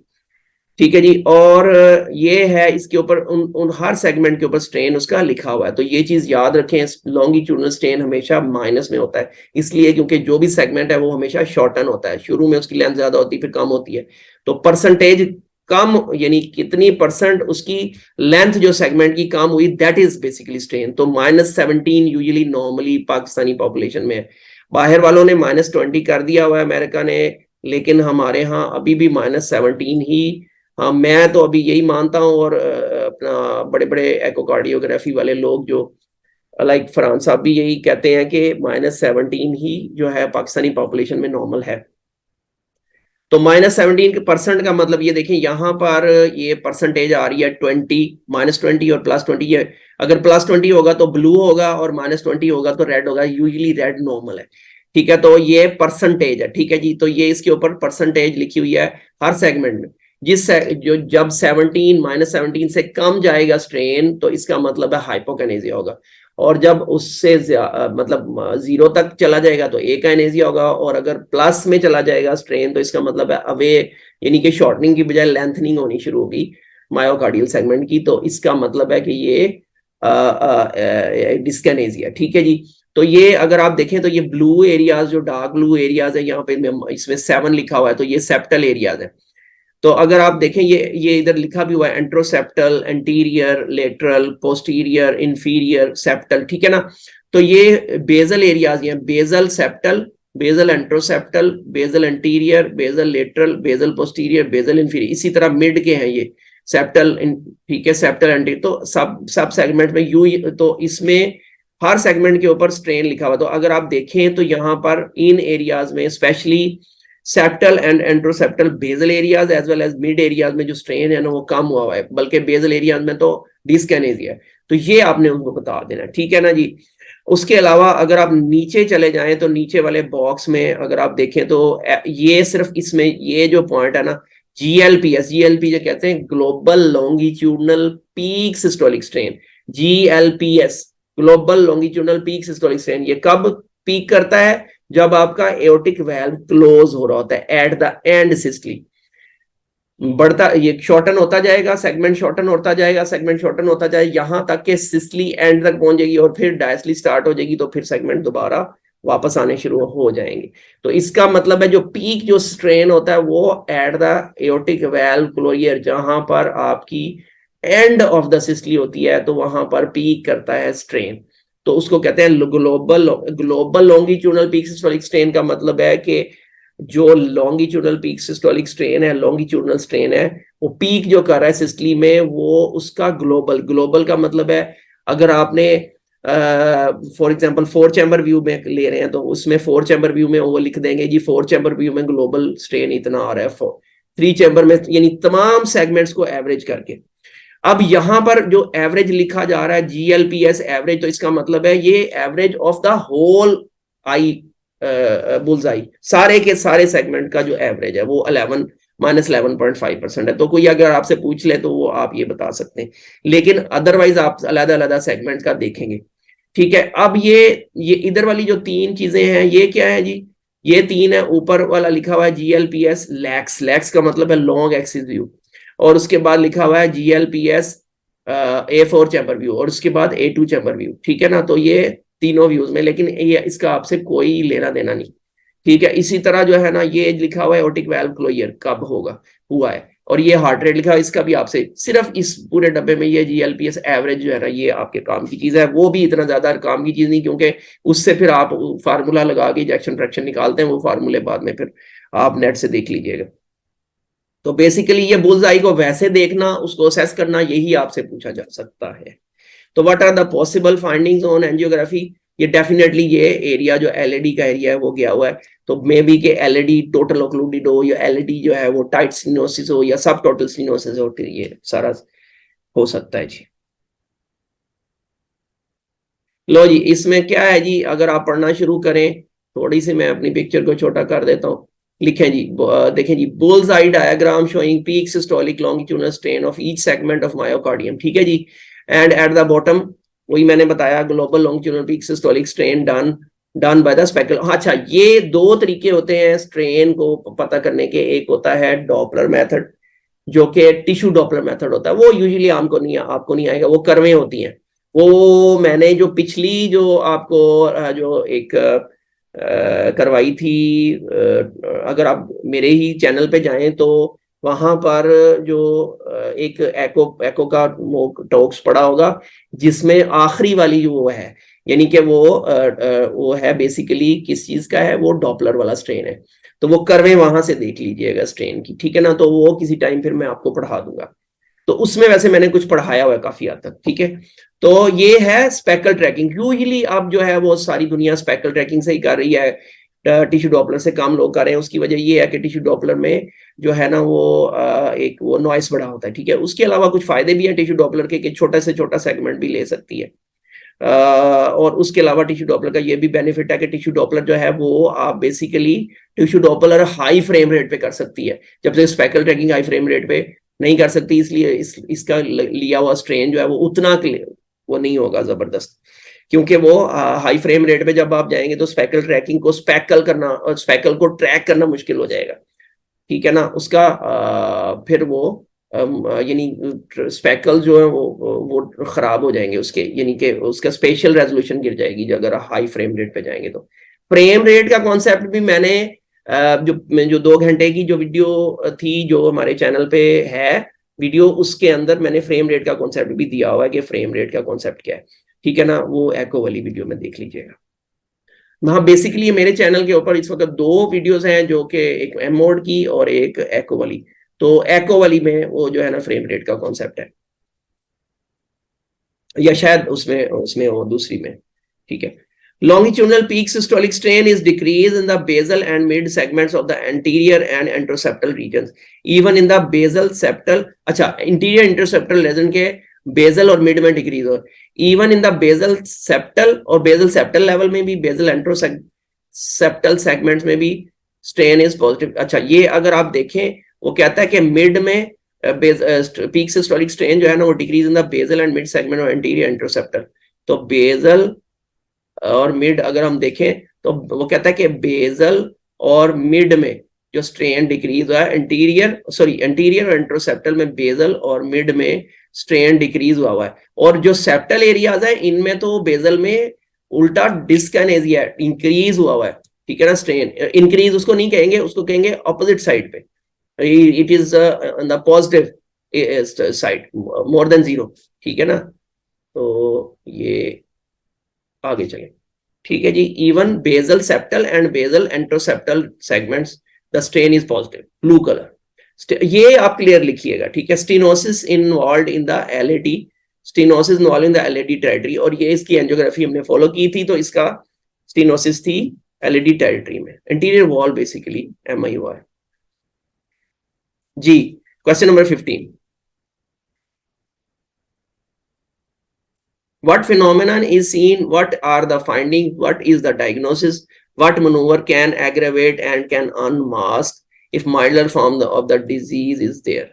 ठीक है जी। और ये है इसके ऊपर उन हर सेगमेंट के ऊपर स्ट्रेन उसका लिखा हुआ है। तो ये चीज याद रखें, लॉन्गिट्यूडनल स्ट्रेन हमेशा माइनस में होता है, इसलिए क्योंकि जो भी सेगमेंट है वो हमेशा शॉर्टन होता है, शुरू में उसकी लेंथ ज्यादा होती है फिर कम होती है। तो परसेंटेज कम, यानी कितनी परसेंट उसकी लेंथ जो सेगमेंट की कम हुई, दैट इज बेसिकली स्ट्रेन। तो -17 यूजुअली नॉर्मली पाकिस्तानी पॉपुलेशन में है। बाहर वालों ने -20 कर दिया हुआ है, अमेरिका ने, लेकिन हमारे यहाँ अभी भी -17 ही। हाँ, मैं तो अभी यही मानता हूँ, और अपना बड़े बड़े एकोकार्डियोग्राफी वाले लोग जो लाइक फरहान साहब भी यही कहते हैं कि -17 ही जो है पाकिस्तानी पॉपुलेशन में नॉर्मल है। तो -17% का मतलब ये देखें, यहाँ पर ये परसेंटेज आ रही है 20, -20 और +20। ये अगर +20 होगा तो ब्लू होगा और -20 होगा तो रेड होगा, यूजुअली रेड नॉर्मल है। ठीक है, तो ये परसेंटेज है। ठीक है जी, तो ये इसके ऊपर परसेंटेज लिखी हुई है हर सेगमेंट में। जो जब 17 -17 से कम जाएगा स्ट्रेन, तो इसका मतलब है हाइपोकाइनेसिया होगा। और जब उससे मतलब 0 तक चला जाएगा तो एकाइनेसिया होगा, और अगर प्लस में चला जाएगा स्ट्रेन तो इसका मतलब है अवे, यानी कि शॉर्टनिंग की बजाय लेंथनिंग होनी शुरू होगी मायोकार्डियल सेगमेंट की। तो इसका मतलब है कि ये डिस्कनेसिया। ठीक है जी। तो ये अगर आप देखें तो ये ब्लू एरियाज, जो डार्क ब्लू एरियाज है यहाँ पे, इसमें 7 लिखा हुआ है, तो ये सेप्टल एरियाज है। तो अगर आप देखें ये इधर लिखा भी हुआ है anteroseptal, anterior, lateral, posterior, inferior, septal. ठीक है ना। तो ये बेजल एरियाज हैं, basal septal, basal anteroseptal, basal anterior, basal lateral, basal posterior, basal inferior. इसी तरह मिड के हैं ये सेप्टल। ठीक है, सेप्टल एंटीरियर। तो सब सेगमेंट में तो इसमें हर सेगमेंट के ऊपर स्ट्रेन लिखा हुआ। तो अगर आप देखें तो यहाँ पर इन एरियाज में specially septal and anteroseptal basal areas as well as mid areas में जो स्ट्रेन है ना वो कम हुआ है, बल्कि बेजल एरियाज में तो डिस्कनेसिया है। तो ये आपने उनको बता देना। ठीक है ना जी। उसके अलावा अगर आप नीचे चले जाएं तो नीचे वाले बॉक्स में अगर आप देखें तो ये सिर्फ इसमें ये जो पॉइंट है ना, जीएलपी जो कहते हैं global longitudinal peak systolic strain, GLPS, global longitudinal peak systolic strain, ये कब पीक करता है? जब आपका एओर्टिक वाल्व क्लोज हो रहा होता है एट द एंड सिस्टली। बढ़ता, ये शॉर्टन होता जाएगा, सेगमेंट शॉर्टन होता जाएगा, सेगमेंट शॉर्टन होता जाएगा, यहां तक के सिस्टली एंड तक पहुंच जाएगी, और फिर डायस्टली स्टार्ट हो जाएगी, तो फिर सेगमेंट दोबारा वापस आने शुरू हो जाएंगे। तो इसका मतलब है जो पीक जो स्ट्रेन होता है वो at the aortic valve closure, जहां पर आपकी एंड ऑफ द सिस्टली होती है, तो वहां पर पीक करता है स्ट्रेन। तो उसको कहते हैं global longitudinal peak systolic strain. का मतलब है कि जो लॉन्गिट्यूडनल पीक सिस्टोलिक स्ट्रेन है, लॉन्गिट्यूडनल स्ट्रेन है, वो पीक जो कर रहा है सिस्टली में, वो उसका ग्लोबल का मतलब है, अगर आपने फॉर एग्जांपल 4 चैम्बर व्यू में ले रहे हैं तो उसमें 4 चैम्बर व्यू में वो लिख देंगे जी 4 चैम्बर व्यू में ग्लोबल स्ट्रेन इतना आ रहा है, 3 चैम्बर में, यानी तमाम सेगमेंट्स को एवरेज करके। अब यहां पर जो एवरेज लिखा जा रहा है जीएलपीएस एवरेज, तो इसका मतलब है ये average of the whole eye bullseye, सारे के सारे सेगमेंट का जो एवरेज है वो 11-11.5% है। तो कोई अगर आपसे पूछ ले तो वो आप ये बता सकते हैं, लेकिन अदरवाइज आप अलग अलग सेगमेंट का देखेंगे। ठीक है। अब ये इधर वाली जो 3 चीजें हैं ये क्या है जी? ये 3 है। ऊपर वाला लिखा हुआ है जीएलपीएस लैक्स, लैक्स का मतलब है लॉन्ग एक्सिस व्यू, और उसके बाद लिखा हुआ है जीएलपीएस A4 चैम्बर व्यू, और उसके बाद A2 चैम्बर व्यू। ठीक है ना। तो ये तीनों व्यूज में, लेकिन ये इसका आपसे कोई लेना देना नहीं। ठीक है। इसी तरह जो है ना, ये लिखा हुआ है एओर्टिक वाल्व क्लोजर कब होगा, हुआ है, और ये हार्ट रेट लिखा है, इसका भी आपसे सिर्फ इस पूरे डब्बे में ये जीएलपीएस एवरेज जो है ना, ये आपके काम की चीज है। वो भी इतना ज्यादा काम की चीज नहीं, क्योंकि उससे फिर आप फार्मूला लगा के इजेक्शन फ्रैक्शन निकालते हैं, वो फार्मूले बाद में फिर आप नेट से देख लीजिएगा। तो बेसिकली ये बुल्सआई को वैसे देखना, उसको असेस करना, यही आपसे पूछा जा सकता है। तो what are the possible findings on angiography? ये डेफिनेटली ये एरिया जो एलईडी का एरिया है वो गया हुआ है, तो मे बी के एलईडी टोटल ओक्लूडेड हो, या एलईडी जो है वो टाइट स्टेनोसिस हो, या सब टोटल स्टेनोसिस हो, ये सारा हो सकता है जी। लो जी, इसमें क्या है जी, अगर आप पढ़ना शुरू करें, थोड़ी सी मैं अपनी पिक्चर को छोटा कर देता हूँ। लिखें जी, देखें जी, bull's eye diagram showing peak systolic longitudinal strain of each segment of myocardium. ठीक है जी। एंड एट द बॉटम, वही मैंने बताया, global longitudinal peak systolic strain done by the speckle. अच्छा, ये 2 तरीके होते हैं स्ट्रेन को पता करने के। एक होता है डॉपलर मेथड, जो कि टिश्यू डॉपलर मेथड होता है, वो यूजुअली आपको नहीं आएगा, वो कर्वें होती हैं। वो मैंने जो पिछली जो आपको जो एक करवाई थी, अगर आप मेरे ही चैनल पे जाएं तो वहां पर जो एक एको का टॉक्स पड़ा होगा, जिसमें आखिरी वाली जो वो है, यानी कि वो है बेसिकली किस चीज का है, वो डॉपलर वाला स्ट्रेन है। तो वो कर्वें वहां से देख लीजिएगा स्ट्रेन की, ठीक है ना। तो वो किसी टाइम फिर मैं आपको पढ़ा दूंगा। तो उसमें वैसे मैंने कुछ पढ़ाया हुआ है काफी हद तक, ठीक है। तो ये है स्पेकल ट्रैकिंग। यूजुअली अब जो है वो सारी दुनिया स्पेकल ट्रैकिंग से ही कर रही है, टिश्यू डॉपलर से कम लोग कर रहे हैं। उसकी वजह ये है कि टिश्यू डॉपलर में जो है ना वो एक वो नॉइस बड़ा होता है, ठीक है। उसके अलावा कुछ फायदे भी हैं टिश्यू डॉपलर के, कि छोटा से छोटा सेगमेंट भी ले सकती है। और उसके अलावा टिश्यू डॉपलर का ये भी बेनिफिट है कि टिश्यू डॉपलर जो है वो आप basically tissue Doppler high frame rate पे कर सकती है, जबकि speckle tracking high frame rate पे नहीं कर सकती। इसलिए इसका लिया हुआ स्ट्रेन जो है वो उतना वो नहीं होगा जबरदस्त, क्योंकि वो हाई फ्रेम रेट पे जब आप जाएंगे तो स्पेकल ट्रैकिंग को स्पेकल करना और स्पेकल को ट्रैक करना मुश्किल हो जाएगा, ठीक है ना। उसका फिर वो यानी स्पेकल जो है वो खराब हो जाएंगे उसके, यानी कि उसका स्पेशल रेजोल्यूशन गिर जाएगी जो अगर हाई फ्रेम रेट पे जाएंगे तो। फ्रेम रेट का कॉन्सेप्ट भी मैंने जो 2 घंटे की जो वीडियो थी जो हमारे चैनल पे है वीडियो, उसके अंदर मैंने फ्रेम रेट का कॉन्सेप्ट भी दिया हुआ है कि फ्रेम रेट का कॉन्सेप्ट क्या है, ठीक है ना। वो एको वाली वीडियो में देख लीजिएगा। हाँ, बेसिकली मेरे चैनल के ऊपर इस वक्त 2 वीडियोस हैं, जो कि एक एम मोड की और एक एको वाली। तो एको वाली में वो जो है ना फ्रेम रेट का कॉन्सेप्ट है, या शायद उसमें उसमें वो दूसरी में, ठीक है। Longitudinal peak systolic strain is decreased in the basal and mid segments of the anterior and anteroseptal regions. Even in the basal septal, अच्छा interior interseptal region के basal और mid में डिक्रीज हो, even in the basal septal और basal septal level में भी, bezel anteroseptal segments में भी स्ट्रेन इज पॉजिटिव। अच्छा, ये अगर आप देखें वो कहता है कि मिड में पीक सिस्टोलिक स्ट्रेन जो है ना वो decrease in the basal and mid segment और एंटीरियर एंट्रोसेप्टल। तो बेजल और मिड अगर हम देखें तो वो कहता है कि बेजल और मिड में जो स्ट्रेन डिक्रीज हुआ है, एंटीरियर और एंट्रोसेप्टल में बेजल और मिड में स्ट्रेन डिक्रीज हुआ है। और जो सेप्टल एरियाज है इनमें तो बेजल में उल्टा डिस्कनेजिया इंक्रीज हुआ है, ठीक है ना। स्ट्रेन इंक्रीज उसको नहीं कहेंगे, उसको कहेंगे ऑपोजिट साइड पे, it is the positive side more than 0, ठीक है ना। तो ये आगे चले, ठीक है जी। Even basal septal and basal anteroseptal segments the strain is positive, blue colour. ये आप क्लियर लिखिएगा, ठीक है। Stenosis involve in the LAD, stenosis involve in the LAD territory, और ये इसकी एंजियोग्राफी हमने फॉलो की थी, तो इसका स्टेनोसिस थी एलएडी टेरिटरी में, एंटीरियर वॉल बेसिकली एमआई हुआ है जी। Question number 15, what phenomenon is seen, what are the findings, what is the diagnosis, what maneuver can aggravate and can unmask if milder form of the disease is there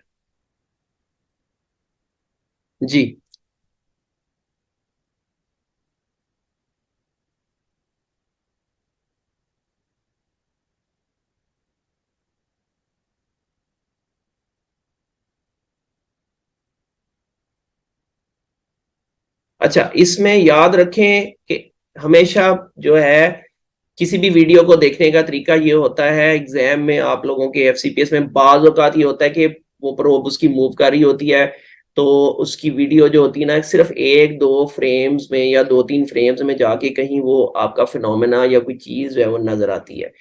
जी। अच्छा, इसमें याद रखें कि हमेशा जो है किसी भी वीडियो को देखने का तरीका ये होता है, एग्जाम में आप लोगों के एफसीपीएस में बाज औकात ये होता है कि वो प्रोब उसकी मूव कर रही होती है, तो उसकी वीडियो जो होती है ना सिर्फ 1-2 फ्रेम्स में या 2-3 फ्रेम्स में जाके कहीं वो आपका फिनोमेना या कोई चीज जो है वो नजर आती है,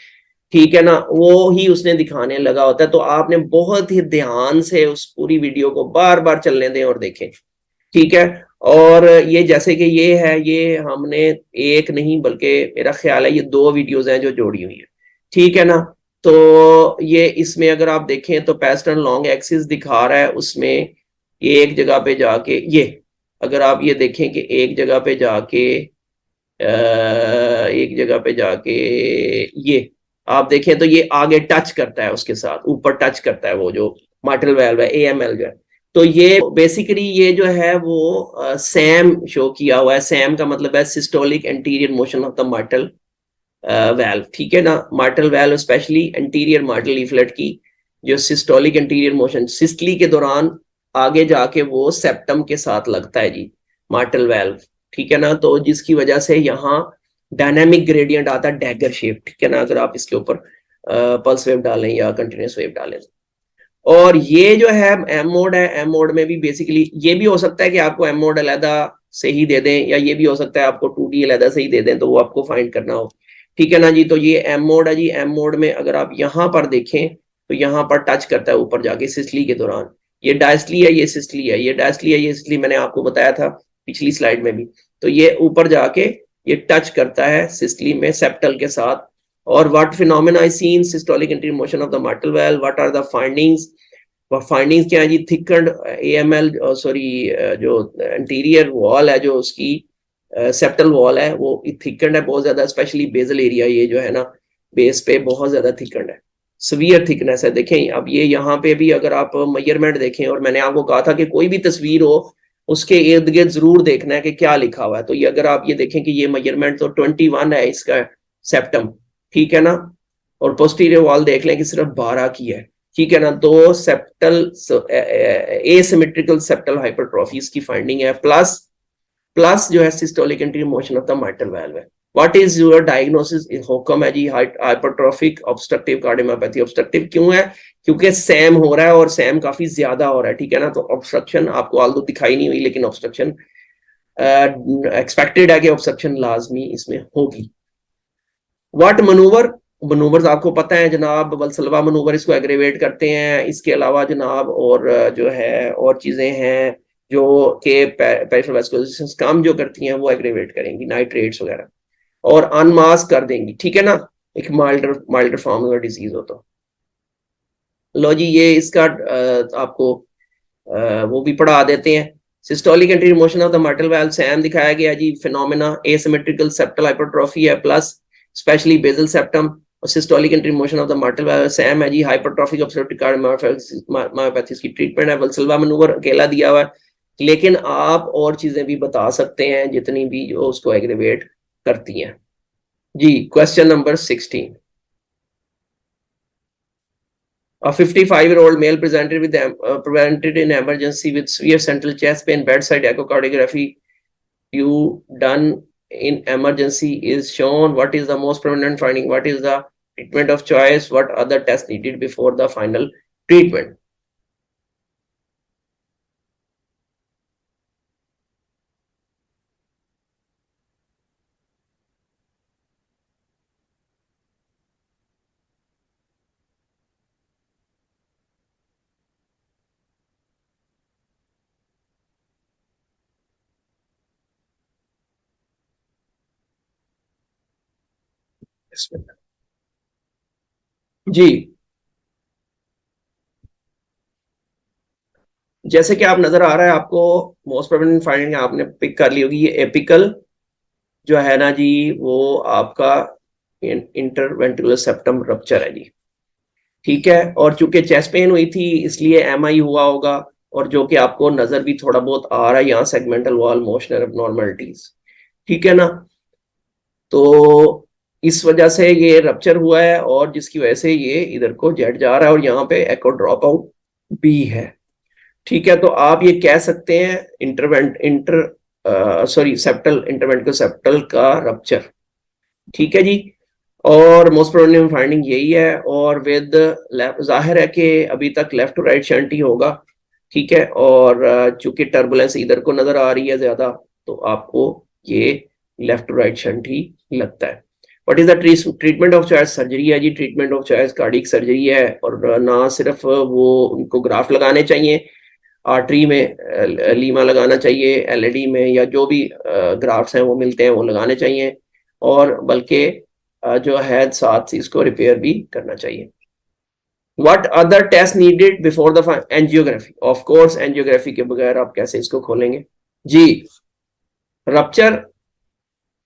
ठीक है ना। वो ही उसने दिखाने लगा होता है, तो आपने बहुत ही ध्यान से उस पूरी वीडियो को बार बार चलने दें और देखें, ठीक है। और ये जैसे कि ये है, ये हमने एक नहीं बल्कि मेरा ख्याल है ये 2 वीडियोस हैं जो जोड़ी हुई है, ठीक है ना। तो ये इसमें अगर आप देखें तो पैस्टर्न लॉन्ग एक्सिस दिखा रहा है, उसमें एक जगह पे जाके ये, अगर आप ये देखें कि एक जगह पे जाके ये आप देखें तो ये आगे टच करता है, उसके साथ ऊपर टच करता है वो जो मार्टल वेल्व है, एएमएल जो है। तो ये बेसिकली ये जो है वो सैम शो किया हुआ है। सैम का मतलब है systolic anterior motion of the mitral valve, ठीक है ना। Mortal valve specially anterior mortal leaflet की जो सिस्टोलिक एंटीरियर मोशन सिस्टली के दौरान आगे जाके वो सेप्टम के साथ लगता है जी, मार्टल वेल्व, ठीक है ना। तो जिसकी वजह से यहाँ डायनामिक ग्रेडियंट आता है डैगर शेप, ठीक है ना, अगर आप इसके ऊपर पल्स वेव डालें या कंटिन्यूस वेव डालें। और ये जो है एम मोड है, एम मोड में भी बेसिकली ये भी हो सकता है कि आपको एम मोड अलहदा से ही दे दें, या ये भी हो सकता है आपको 2D अलहदा से ही दे दें, तो वो आपको फाइंड करना हो, ठीक है ना जी। तो ये एम मोड है जी। एम मोड में अगर आप यहाँ पर देखें तो यहाँ पर टच करता है ऊपर जाके सिस्टली के दौरान। ये डायस्टली है, ये सिस्टली है, ये डायस्टली है, ये सिस्टली, मैंने आपको बताया था पिछली स्लाइड में भी। तो ये ऊपर जाके ये टच करता है सिस्टली में सेप्टल के साथ। और what phenomena is seen systolic anterior motion of the mitral valve, what are the findings. Findings क्या है जी, थिकन्ड एएमएल, सॉरी जो एंटीरियर वॉल है, जो उसकी सेप्टल वॉल है वो थिकन्ड है बहुत ज्यादा, स्पेशली बेजल एरिया, ये जो है ना बेस पे बहुत ज्यादा थिकन्ड है, सवियर थिकनेस है। देखें अब ये यहाँ पे भी अगर आप मेजरमेंट देखें, और मैंने आपको कहा था कि कोई भी तस्वीर हो उसके इर्द गिर्द जरूर देखना है कि क्या लिखा हुआ है। तो ये अगर आप ये देखें कि ये मेजरमेंट तो 21 है इसका सेप्टम, ठीक है ना, और पोस्टीरियर वॉल देख लें कि सिर्फ 12 की है, ठीक है ना। तो सेप्टल एसिमेट्रिकल सेप्टल हाइपरट्रॉफी की फाइंडिंग है, प्लस प्लस जो है systolic anterior motion of the mortal valve है। व्हाट इज योर डायग्नोसिस, हुक्म है जी, हाइपरट्रॉफिक ऑब्स्ट्रक्टिव कार्डियोमायोपैथी। ऑब्स्ट्रक्टिव क्यों है, क्योंकि सैम हो रहा है और सैम काफी ज्यादा हो रहा है, ठीक है ना। तो ऑब्स्ट्रक्शन आपको आल्दो दिखाई नहीं हुई, लेकिन ऑब्स्ट्रक्शन एक्सपेक्टेड है कि ऑब्स्ट्रक्शन लाजमी इसमें होगी। व्हाट मनूवर, मनूवर्स आपको पता है जनाब, वल्सलवा मनूवर इसको एग्रेवेट करते हैं। इसके अलावा जनाब और जो है और चीजें हैं जो के पेरिफेरल वास्कुलर काम जो करती हैं वो एग्रेवेट करेंगी, नाइट्रेट्स वगैरह, और अनमास्क कर देंगी, ठीक है ना, एक माइल्डर माइल्डर फॉर्म का डिजीज हो तो। लो जी ये इसका आपको वो भी पढ़ा देते हैं। Systolic anterior motion of the mortal valve Sam दिखाया गया जी, फिनोमेना एसिमेट्रिकल सेप्टल हाइपरट्रॉफी है, प्लस स्पेशली बेजल सेप्टम। और systolic anterior motion of the mortal valve Sam है जी, हाइपरट्रॉफिक ऑब्स्ट्रक्टिव कार्डियोमायोपैथी की ट्रीटमेंट है। वल्सलवा मनूवर अकेला दिया हुआ है, लेकिन आप और चीजें भी बता सकते हैं जितनी भी जो उसको एग्रीवेट करती हैं जी। Question number 16, a 55-year-old male presented in emergency with severe central chest pain, bedside echocardiography you done in emergency is shown. What is the most prominent finding, what is the treatment of choice, what other tests needed before the final treatment? जी जैसे कि आप नजर आ रहा है आपको, most prominent finding आपने pick कर ली होगी, ये एपिकल जो है ना जी वो आपका इंटरवेंट्रिकुलर सेप्टम रप्चर है जी, ठीक है। और चूंकि चेस्ट पेन हुई थी इसलिए एमआई हुआ होगा, और जो कि आपको नजर भी थोड़ा बहुत आ रहा है यहाँ, सेगमेंटल वॉल मोशन एबनॉर्मलिटीज, ठीक है ना। तो इस वजह से ये रप्चर हुआ है, और जिसकी वजह से ये इधर को जेट जा रहा है, और यहाँ पे एको ड्रॉप आउट भी है, ठीक है। तो आप ये कह सकते हैं सेप्टल इंटरवेंट्रिकल सेप्टल का रप्चर, ठीक है जी। और मोस्ट प्रोबेबली फाइंडिंग यही है, और विद जाहिर है कि अभी तक लेफ्ट टू राइट शंट ही होगा, ठीक है। और चूंकि टर्बुलेंस इधर को नजर आ रही है ज्यादा, तो आपको ये लेफ्ट टू राइट शंट ही लगता है। What is the treatment of choice, surgery है जी, treatment of choice cardiac surgery है। और ना सिर्फ वो उनको ग्राफ्ट लगाने चाहिए आर्टरी में, लीमा लगाना चाहिए, एलईडी में, या जो भी ग्राफ्ट्स हैं वो मिलते हैं वो लगाने चाहिए, और बल्कि जो है साथ इसको रिपेयर भी करना चाहिए। What other tests needed before the angiography? Of course angiography के बगैर आप कैसे इसको खोलेंगे जी। Rupture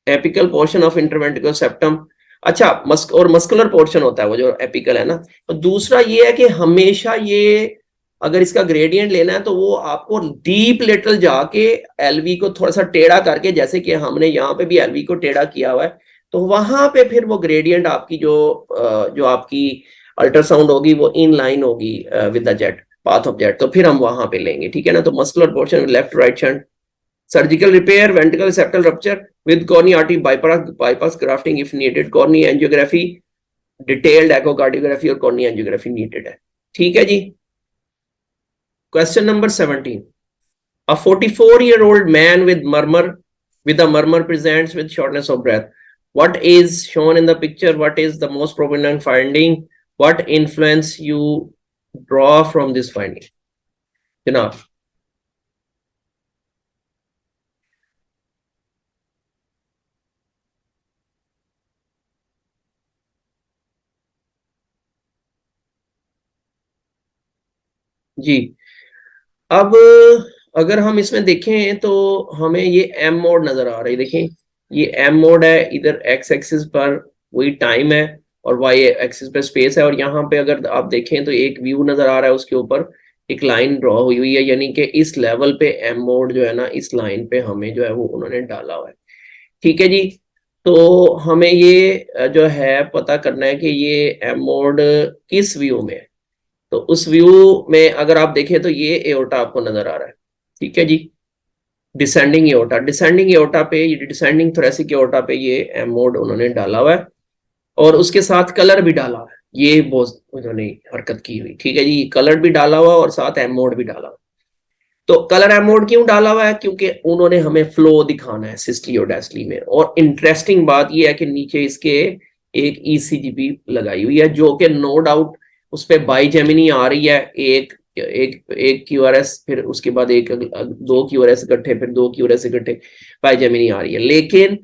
apical portion of interventricular septum, अच्छा और मस्कुलर पोर्शन होता है वो जो एपिकल है ना। तो दूसरा ये है कि हमेशा ये अगर इसका ग्रेडियंट लेना है तो वो आपको डीप लेटरल जाके एलवी को थोड़ा सा टेढ़ा करके, जैसे कि हमने यहाँ पे भी एलवी को टेढ़ा किया हुआ है, तो वहां पे फिर वो ग्रेडियंट आपकी जो आपकी अल्ट्रासाउंड होगी वो इन लाइन होगी with the jet, path of jet, तो फिर हम वहां पे लेंगे, ठीक है ना। तो muscular portion left right shunt, surgical repair, ventricle septal rupture with coronary artery bypass grafting if needed, coronary angiography, detailed echocardiography और कॉर्नी एंजियोग्राफी नीडेड है, ठीक है जी। Question number 17, a 44-year-old man with a murmur presents with shortness of breath. What is shown in the picture? What is the most prominent finding? What influence you draw from this finding? जनाब जी, अब अगर हम इसमें देखें तो हमें ये M mode नजर आ रही है, देखें ये एम मोड है, इधर एक्स एक्सिस पर वही टाइम है और वाई एक्सिस पर स्पेस है, और यहाँ पे अगर आप देखें तो एक व्यू नजर आ रहा है, उसके ऊपर एक लाइन ड्रॉ हुई हुई है, यानी कि इस लेवल पे एम मोड जो है ना, इस लाइन पे हमें जो है वो उन्होंने डाला हुआ है, ठीक है जी। तो हमें ये जो है पता करना है कि ये एम मोड किस व्यू में है। तो उस व्यू में अगर आप देखें तो ये एओर्टा आपको नजर आ रहा है, ठीक है जी, डिसेंडिंग एओर्टा, डिसेंडिंग एओर्टा पे, ये डिसेंडिंग थोरेसिक एओर्टा पे ये एम मोड उन्होंने डाला हुआ है, और उसके साथ कलर भी डाला हुआ है, ये बहुत उन्होंने हरकत की हुई, ठीक है जी, कलर भी डाला हुआ और साथ एम मोड भी डाला हुआ। तो कलर एम मोड क्यों डाला हुआ है? क्योंकि उन्होंने हमें फ्लो दिखाना है सिस्टली और डायस्टली में, और इंटरेस्टिंग बात ये है कि नीचे इसके एक ईसीजी भी लगाई हुई है, जो कि नो डाउट उस पर बाई जेमिनी आ रही है, एक एक एक क्यूआरएस, फिर उसके बाद एक दो क्यूआरएस इकट्ठे, फिर दो क्यूआरएस इकट्ठे, बाई जेमिनी आ रही है, लेकिन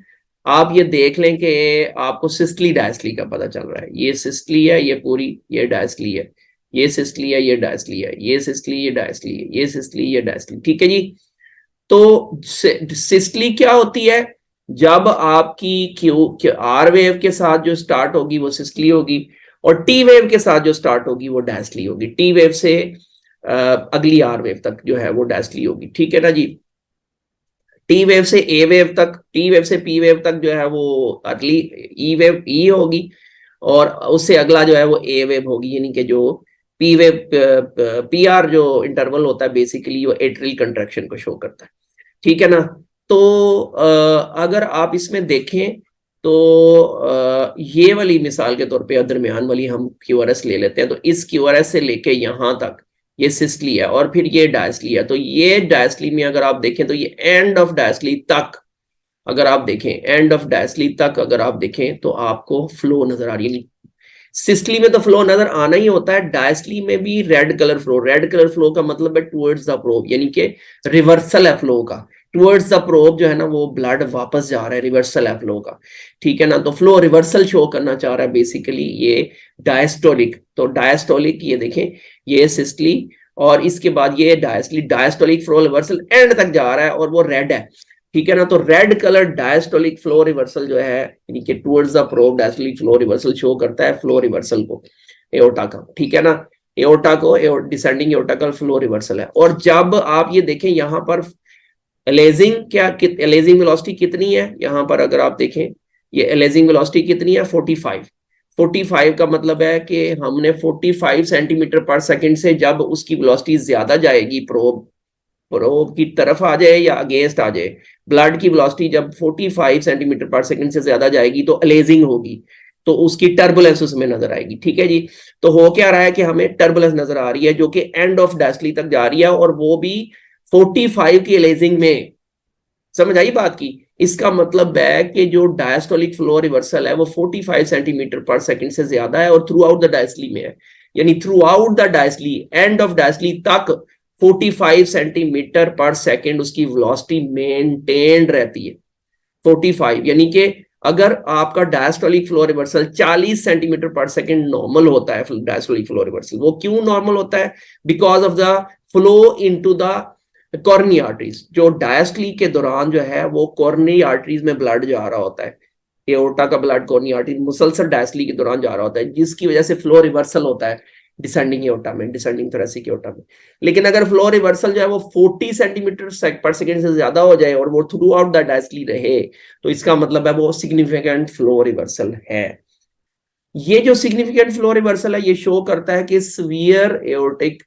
आप ये देख लें कि आपको सिस्टली डायस्टली का पता चल रहा है, ये सिस्टली है, ये पूरी, ये डायस्टली है, ये सिस्टली है, ये डायस्टली है, ये सिस्टली, ये डायस्टली है, ये सिस्टली, ये डायस्टली, ठीक है जी। तो सिस्टली क्या होती है? जब आपकी क्यू आर वेव के साथ जो स्टार्ट होगी वो सिस्टली होगी, और टी वेव के साथ जो स्टार्ट होगी वो डायस्टली होगी, टी वेव से अगली आर वेव तक जो है वो डायस्टली होगी, ठीक है ना जी। टी वेव से ए वेव तक, टी वेव से पी वेव तक जो है वो अर्ली ई वेव ई होगी, और उससे अगला जो है वो ए वेव होगी, यानी कि जो पी वेव पी आर जो इंटरवल होता है बेसिकली वो एट्रियल कंट्रैक्शन को शो करता है, ठीक है ना। तो अगर आप इसमें देखें तो ये वाली मिसाल के तौर पे दरमियान वाली हम क्यूआरएस ले लेते हैं, तो इस क्यूआरएस से लेके यहाँ तक ये सिस्टली है, और फिर ये डायस्टली है, तो ये डायस्टली में अगर आप देखें तो ये एंड ऑफ डायस्टली तक, अगर आप देखें एंड ऑफ डायस्टली तक अगर आप देखें तो आपको फ्लो नजर आ रही है। सिस्टली में तो फ्लो नजर आना ही होता है, डायस्टली में भी red colour flow, red colour flow का मतलब है टुवर्ड्स द प्रोब, यानी कि रिवर्सल है फ्लो का, टुवर्ड्स द प्रोब जो है ना वो ब्लड वापस जा रहा है, रिवर्सल है फ्लो का, ठीक है ना। तो फ्लो रिवर्सल शो करना चाह रहा है बेसिकली ये डायस्टोलिक, तो डायस्टोलिक ये देखें, ये सिस्टली, और इसके बाद ये diastole, diastolic flow reversal and तक जा रहा है और वो रेड है, ठीक है ना। तो red colour diastolic flow reversal जो है, यानी कि towards the probe diastolic flow reversal show करता है फ्लो रिवर्सल को एओर्टा का, ठीक है ना। एओर्टा को डिसेंडिंग एओर्टा का फ्लो रिवर्सल है, और जब आप ये देखें यहाँ पर एलेजिंग क्या, एलेजिंग वेलोसिटी कितनी है यहाँ पर अगर आप देखें, ये एलेजिंग वेलोसिटी कितनी है 45, 45 का मतलब है कि हमने 45 सेंटीमीटर पर सेकंड से जब उसकी वेलोसिटी ज्यादा जाएगी, प्रोब प्रोब की तरफ आ जाए या अगेंस्ट आ जाए, ब्लड की वेलोसिटी जब 45 सेंटीमीटर पर सेकंड से ज्यादा जाएगी तो अलेजिंग होगी, तो उसकी टर्बुलेंस उसमें नजर आएगी, ठीक है जी। तो हो क्या रहा है कि हमें टर्बुलेंस नजर आ रही है जो कि एंड ऑफ डायस्टली तक जा रही है, और वो भी 45 की अलेजिंग में, समझ आई बात की। इसका मतलब है कि जो डायस्टोलिक फ्लो रिवर्सल है वो 45 सेंटीमीटर पर सेकंड से ज्यादा है और थ्रू आउट द डायस्टली में है, यानी through out the diastole end of diastole तक 45 सेंटीमीटर पर सेकंड उसकी वेलोसिटी मेंटेन रहती है 45, यानी कि अगर आपका diastolic flow reversal 40 centimetre per second normal होता है, डायस्टोलिक फ्लो रिवर्सल वो क्यों नॉर्मल होता है? Because of the flow into the corny arteries, जो डायस्टली के दौरान जो है वो कॉर्नी आर्टरीज में ब्लड जा रहा होता है, एओर्टा का ब्लड कॉर्नी आर्टरी मुसलसल डायस्टली के दौरान जा रहा होता है, जिसकी वजह से फ्लो रिवर्सल होता है डिसेंडिंग एओर्टा में, डिसेंडिंग थोरेसिक एओर्टा में। लेकिन अगर फ्लो रिवर्सल जो है वो 40 सेंटीमीटर पर सेकंड से ज्यादा हो जाए और वो थ्रू आउट द डायस्टली रहे, तो इसका मतलब है वो सिग्निफिकेंट फ्लो रिवर्सल है। ये जो सिग्निफिकेंट फ्लो रिवर्सल है ये शो करता है कि सीवियर एओर्टिक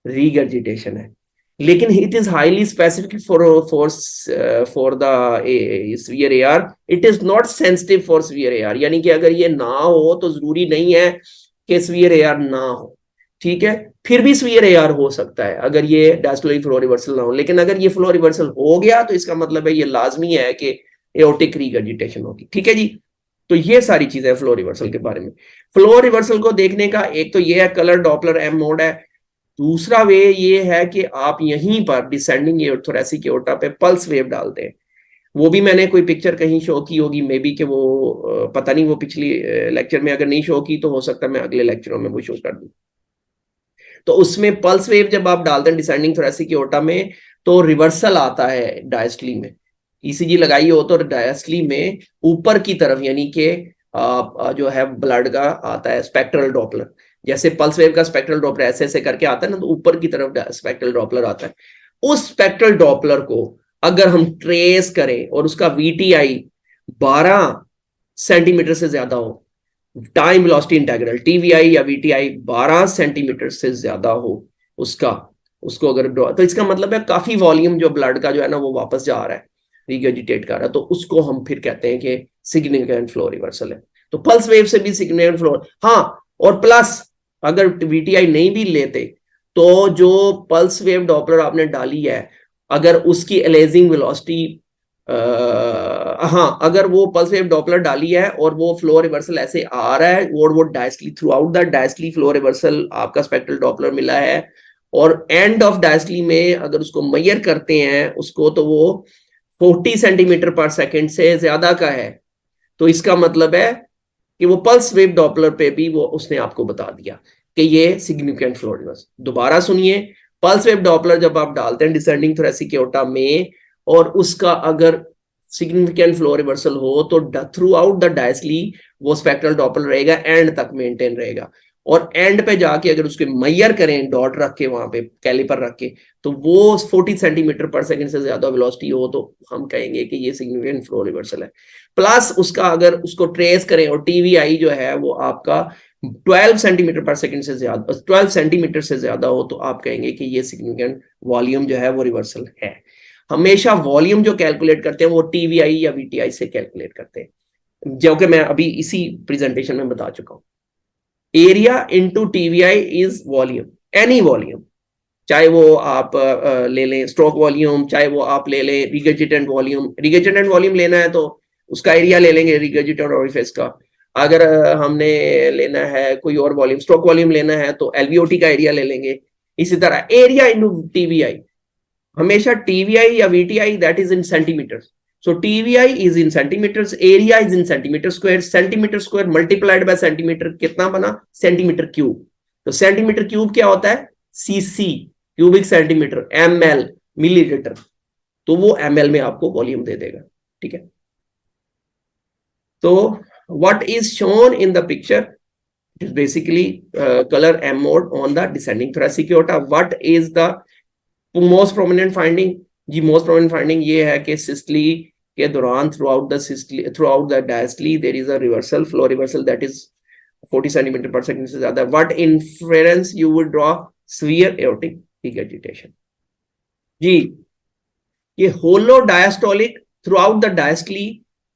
रीगर्जिटेशन है, लेकिन it is highly specific for the severe AR, it is not sensitive for severe AR. यानी कि अगर ये ना हो तो जरूरी नहीं है कि सीवियर एआर ना हो, ठीक है, फिर भी सीवियर एआर हो सकता है अगर ये डायस्टोलिक फ्लो रिवर्सल ना हो। लेकिन अगर ये फ्लो रिवर्सल हो गया तो इसका मतलब है ये लाजमी है कि एओर्टिक रीगर्जिटेशन होगी, ठीक है जी। तो ये सारी चीजें फ्लो रिवर्सल के बारे में। फ्लो रिवर्सल को देखने का एक तो ये है कलर डॉपलर एम मोड है, दूसरा वे ये है कि आप यहीं पर डिसेंडिंग थोरेसिक एओर्टा पे पल्स वेव डालते हैं। वो भी मैंने कोई पिक्चर कहीं शो की होगी मे बी, कि वो पता नहीं, वो पिछली लेक्चर में अगर नहीं शो की तो हो सकता है मैं अगले लेक्चरों में वो शो कर दूं। तो उसमें पल्स वेव जब आप डालते हैं डिसेंडिंग थोरेसिक एओर्टा में तो रिवर्सल आता है डायस्टली में। ईसीजी लगाई हो तो डायस्टली में ऊपर की तरफ, यानी कि जो है ब्लड का आता है स्पेक्ट्रल डॉपलर, जैसे पल्स वेव का स्पेक्ट्रल डॉपलर ऐसे ऐसे करके आता है ना, तो ऊपर की तरफ स्पेक्ट्रल डॉपलर आता है। उस स्पेक्ट्रल डॉपलर को अगर हम ट्रेस करें और उसका वीटीआई 12 सेंटीमीटर से ज्यादा हो, टाइम वेलोसिटी इंटीग्रल टीवीआई या वीटीआई 12 सेंटीमीटर से ज्यादा हो उसका, उसको अगर ड्रॉ, तो इसका मतलब है काफी वॉल्यूम जो ब्लड का जो है ना वो वापस जा रहा है, रिगर्जिटेट कर रहा है, तो उसको हम फिर कहते हैं कि सिग्निफिकेंट फ्लो रिवर्सल है। तो पल्स वेव से भी सिग्निफिकेंट फ्लो, हाँ, और प्लस अगर वीटीआई नहीं भी लेते तो जो पल्स वेव डॉपलर आपने डाली है, अगर उसकी अलेजिंग वेलोसिटी, हाँ, अगर वो पल्स वेव डॉपलर डाली है और वो फ्लो रिवर्सल ऐसे आ रहा है और वो diastole through out the diastole flow reversal आपका स्पेक्ट्रल डॉपलर मिला है, और एंड ऑफ डायस्टली में अगर उसको मेजर करते हैं उसको तो वो 40 सेंटीमीटर पर सेकेंड से ज्यादा का है, तो इसका मतलब है कि वो पल्स वेव डॉपलर पे भी वो उसने आपको बता दिया कि ये सिग्निफिकेंट फ्लो रिवर्सल। दोबारा सुनिए, पल्स वेव डॉपलर जब आप डालते हैं डिसेंडिंग थोरेसिक एओर्टा में और उसका अगर सिग्निफिकेंट फ्लो रिवर्सल हो तो थ्रू आउट द डायस्टली वो स्पेक्ट्रल डॉपलर रहेगा, एंड तक मेंटेन रहेगा, और एंड पे जाके अगर उसके मैयर करें डॉट रख के वहां पे कैलिपर रख के, तो वो 40 सेंटीमीटर पर सेकंड से ज्यादा वेलोसिटी हो तो हम कहेंगे कि ये सिग्निफिकेंट फ्लो रिवर्सल है। प्लस उसका अगर उसको ट्रेस करें और टीवीआई जो है वो आपका 12 सेंटीमीटर पर सेकंड से ज्यादा, 12 सेंटीमीटर से ज्यादा हो तो आप कहेंगे कि ये सिग्निफिकेंट वॉल्यूम जो है वो रिवर्सल है। हमेशा वॉल्यूम जो कैलकुलेट करते हैं वो टीवीआई या वीटीआई से कैलकुलेट करते हैं, जो कि मैं अभी इसी प्रेजेंटेशन में बता चुका हूं। Area into TVI is volume, any volume, चाहे वो आप ले लें स्ट्रोक वॉल्यूम, चाहे वो आप ले लें रिगर्जिटेंट वॉल्यूम। रिगर्जिटेंट वॉल्यूम लेना है तो उसका एरिया ले लेंगे रिगर्जिटेंट ऑरिफिस का। अगर हमने लेना है कोई और वॉल्यूम, स्ट्रोक वॉल्यूम लेना है तो एलवीओटी का एरिया ले लेंगे। इसी तरह एरिया इंटू टीवीआई, हमेशा टीवीआई या VTI that is in centimetre, so TVI is in centimeters, area is in centimeter square multiplied by centimeter कितना बना, सेंटीमीटर क्यूब। तो सेंटीमीटर क्यूब क्या होता है, CC, cubic centimetre, ml millilitre, तो वो ml में आपको वॉल्यूम दे देगा, ठीक है। तो what is shown in the picture is basically color M mode on the descending thoracic aorta. What is the most prominent finding, जी मोस्ट प्रोमिनेंट फाइंडिंग ये है कि सिस्टली के दौरान throughout the diastole there is a reversal, flow reversal that is 40 centimetre per second से ज्यादा। What inference you would draw, severe aortic regurgitation. जी, ये holo diastolic throughout the diastole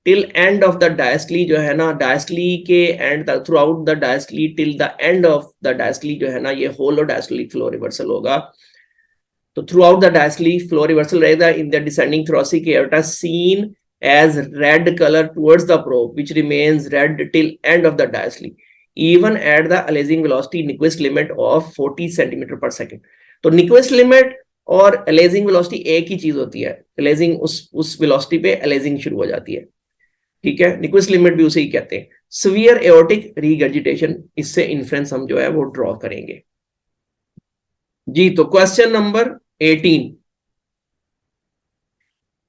till end of the diastole जो है ना, diastole के end तक, throughout the diastole till the and of the diastole जो है ना, ये होलो डायस्टोलिक फ्लो रिवर्सल होगा। तो throughout the diastole flow reversal रहेगा in the descending thoracic aorta seen as red color towards the probe which remains red till end of the diastole even at the Alesing velocity Nyquist limit of 40 centimeter per second। तो Nyquist limit और Alesing velocity एक ही चीज होती है, Alesing उस velocity पे Alesing शुरू हो जाती है, ठीक है। Nyquist limit भी उसे ही कहते हैं। severe aortic regurgitation, इससे इन्फ्रेंस हम जो है वो ड्रॉ करेंगे जी। तो question number 18,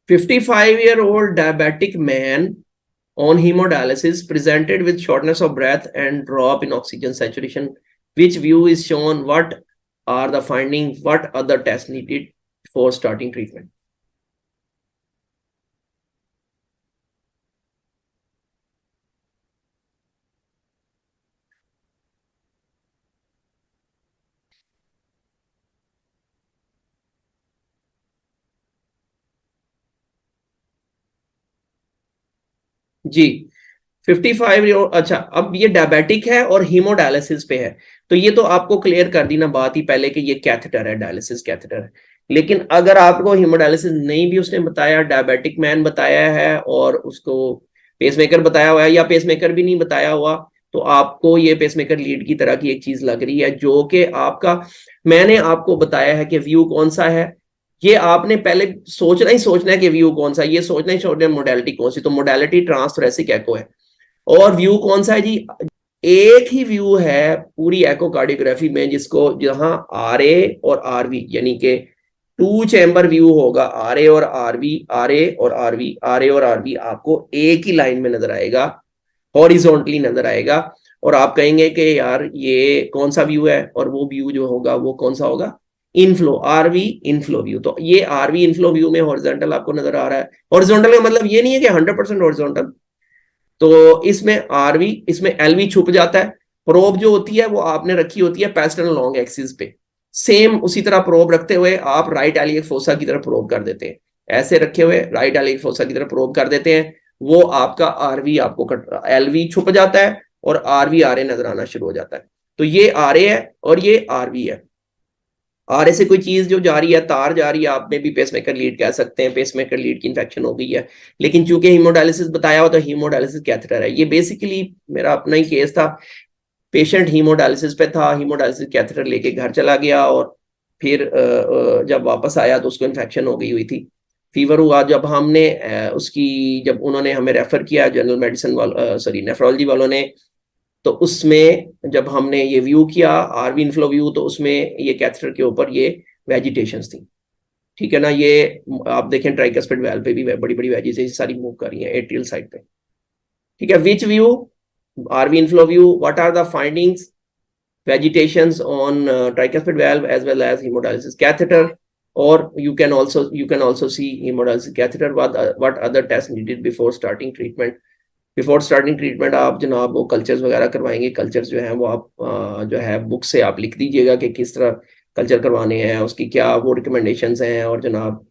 55-year-old diabetic man on hemodialysis presented with shortness of breath and drop in oxygen saturation. Which view is shown? What are the findings? What other tests needed for starting treatment? जी 55 अच्छा, अब ये diabetic है और haemodialysis पे है, तो ये तो आपको क्लियर कर दी ना बात ही पहले कि ये कैथेटर है, डायलिसिस कैथेटर है। लेकिन अगर आपको हीमोडायलिसिस नहीं भी उसने बताया, डायबिटिक मैन बताया है और उसको पेसमेकर बताया हुआ है, या पेसमेकर भी नहीं बताया हुआ, तो आपको ये पेसमेकर लीड की तरह की एक चीज लग रही है, जो कि आपका, मैंने आपको बताया है कि व्यू कौन सा है। ये आपने पहले सोचना ही सोचना है कि व्यू कौन सा है, ये सोचना ही सोचना है मोडेलिटी कौन सी, तो मोडेलिटी ट्रांसथोरेसिक एको है। और व्यू कौन सा है जी, एक ही व्यू है पूरी एकोकार्डियोग्राफी में जिसको, जहां आर ए और आरवी यानी कि टू चैम्बर व्यू होगा, आर ए और आरवी, आर ए और आरवी, आर ए और आरवी आपको एक ही लाइन में नजर आएगा, हॉरिजॉन्टली नजर आएगा। और आप कहेंगे कि यार ये कौन सा व्यू है, और वो व्यू जो होगा वो कौन सा होगा, इनफ्लो, आरवी इनफ्लो व्यू। तो ये आरवी इनफ्लो व्यू में हॉरिजॉन्टल आपको नजर आ रहा है। हॉरिजॉन्टल का मतलब ये नहीं है कि 100% हॉरिजॉन्टल, तो इसमें आरवी, इसमें एलवी छुप जाता है। प्रोब जो होती है वो आपने रखी होती है पैस्टर्न लॉन्ग एक्सिस पे, सेम उसी तरह प्रोब रखते हुए आप राइट एलियक फोसा की तरफ प्रोब कर देते हैं, ऐसे रखे हुए राइट एलियक फोसा की तरफ प्रोब कर देते हैं, वो आपका आरवी आपको कट, एलवी छुप जाता है और आरवी आर ए नजर आना शुरू हो जाता है। तो ये आर ए है और ये आरवी है। आर ऐसे कोई चीज जो जा रही है, तार जा रही है, आप में भी पेसमेकर लीड कह सकते हैं, पेसमेकर लीड की इन्फेक्शन हो गई है। लेकिन चूंकि हीमोडायलिसिस बताया हो तो हीमोडायलिसिस कैथेटर है। ये बेसिकली मेरा अपना ही केस था, पेशेंट हीमोडायलिसिस पे था, हीमोडायलिसिस कैथेटर लेके घर चला गया, और फिर जब वापस आया तो उसको इन्फेक्शन हो गई हुई थी, फीवर हुआ। जब हमने उसकी, जब उन्होंने हमें रेफर किया जनरल मेडिसिन वालों, सॉरी नेफ्रोलॉजी वालों ने, तो उसमें जब हमने ये व्यू किया आरवी इनफ्लो व्यू, तो उसमें ये कैथेटर के ऊपर ये वेजिटेशंस थी, ठीक है ना। ये आप देखें ट्राइकस्पिड वेल पे भी बड़ी बड़ी वेजिटेशन सारी मूव कर रही है एट्रियल साइड पे, ठीक है। Which view, RV inflow view, what are the findings, vegetations on tricuspid valve as well as hemodialysis catheter, or you can also see hemodialysis catheter. What other tests needed before starting treatment? Before starting treatment आप जनाब वो cultures वगैरह करवाएंगे। Cultures जो है वो आप जो है बुक से आप लिख दीजिएगा कि किस तरह कल्चर करवाने हैं, उसकी क्या वो रिकमेंडेशंस हैं, और जनाब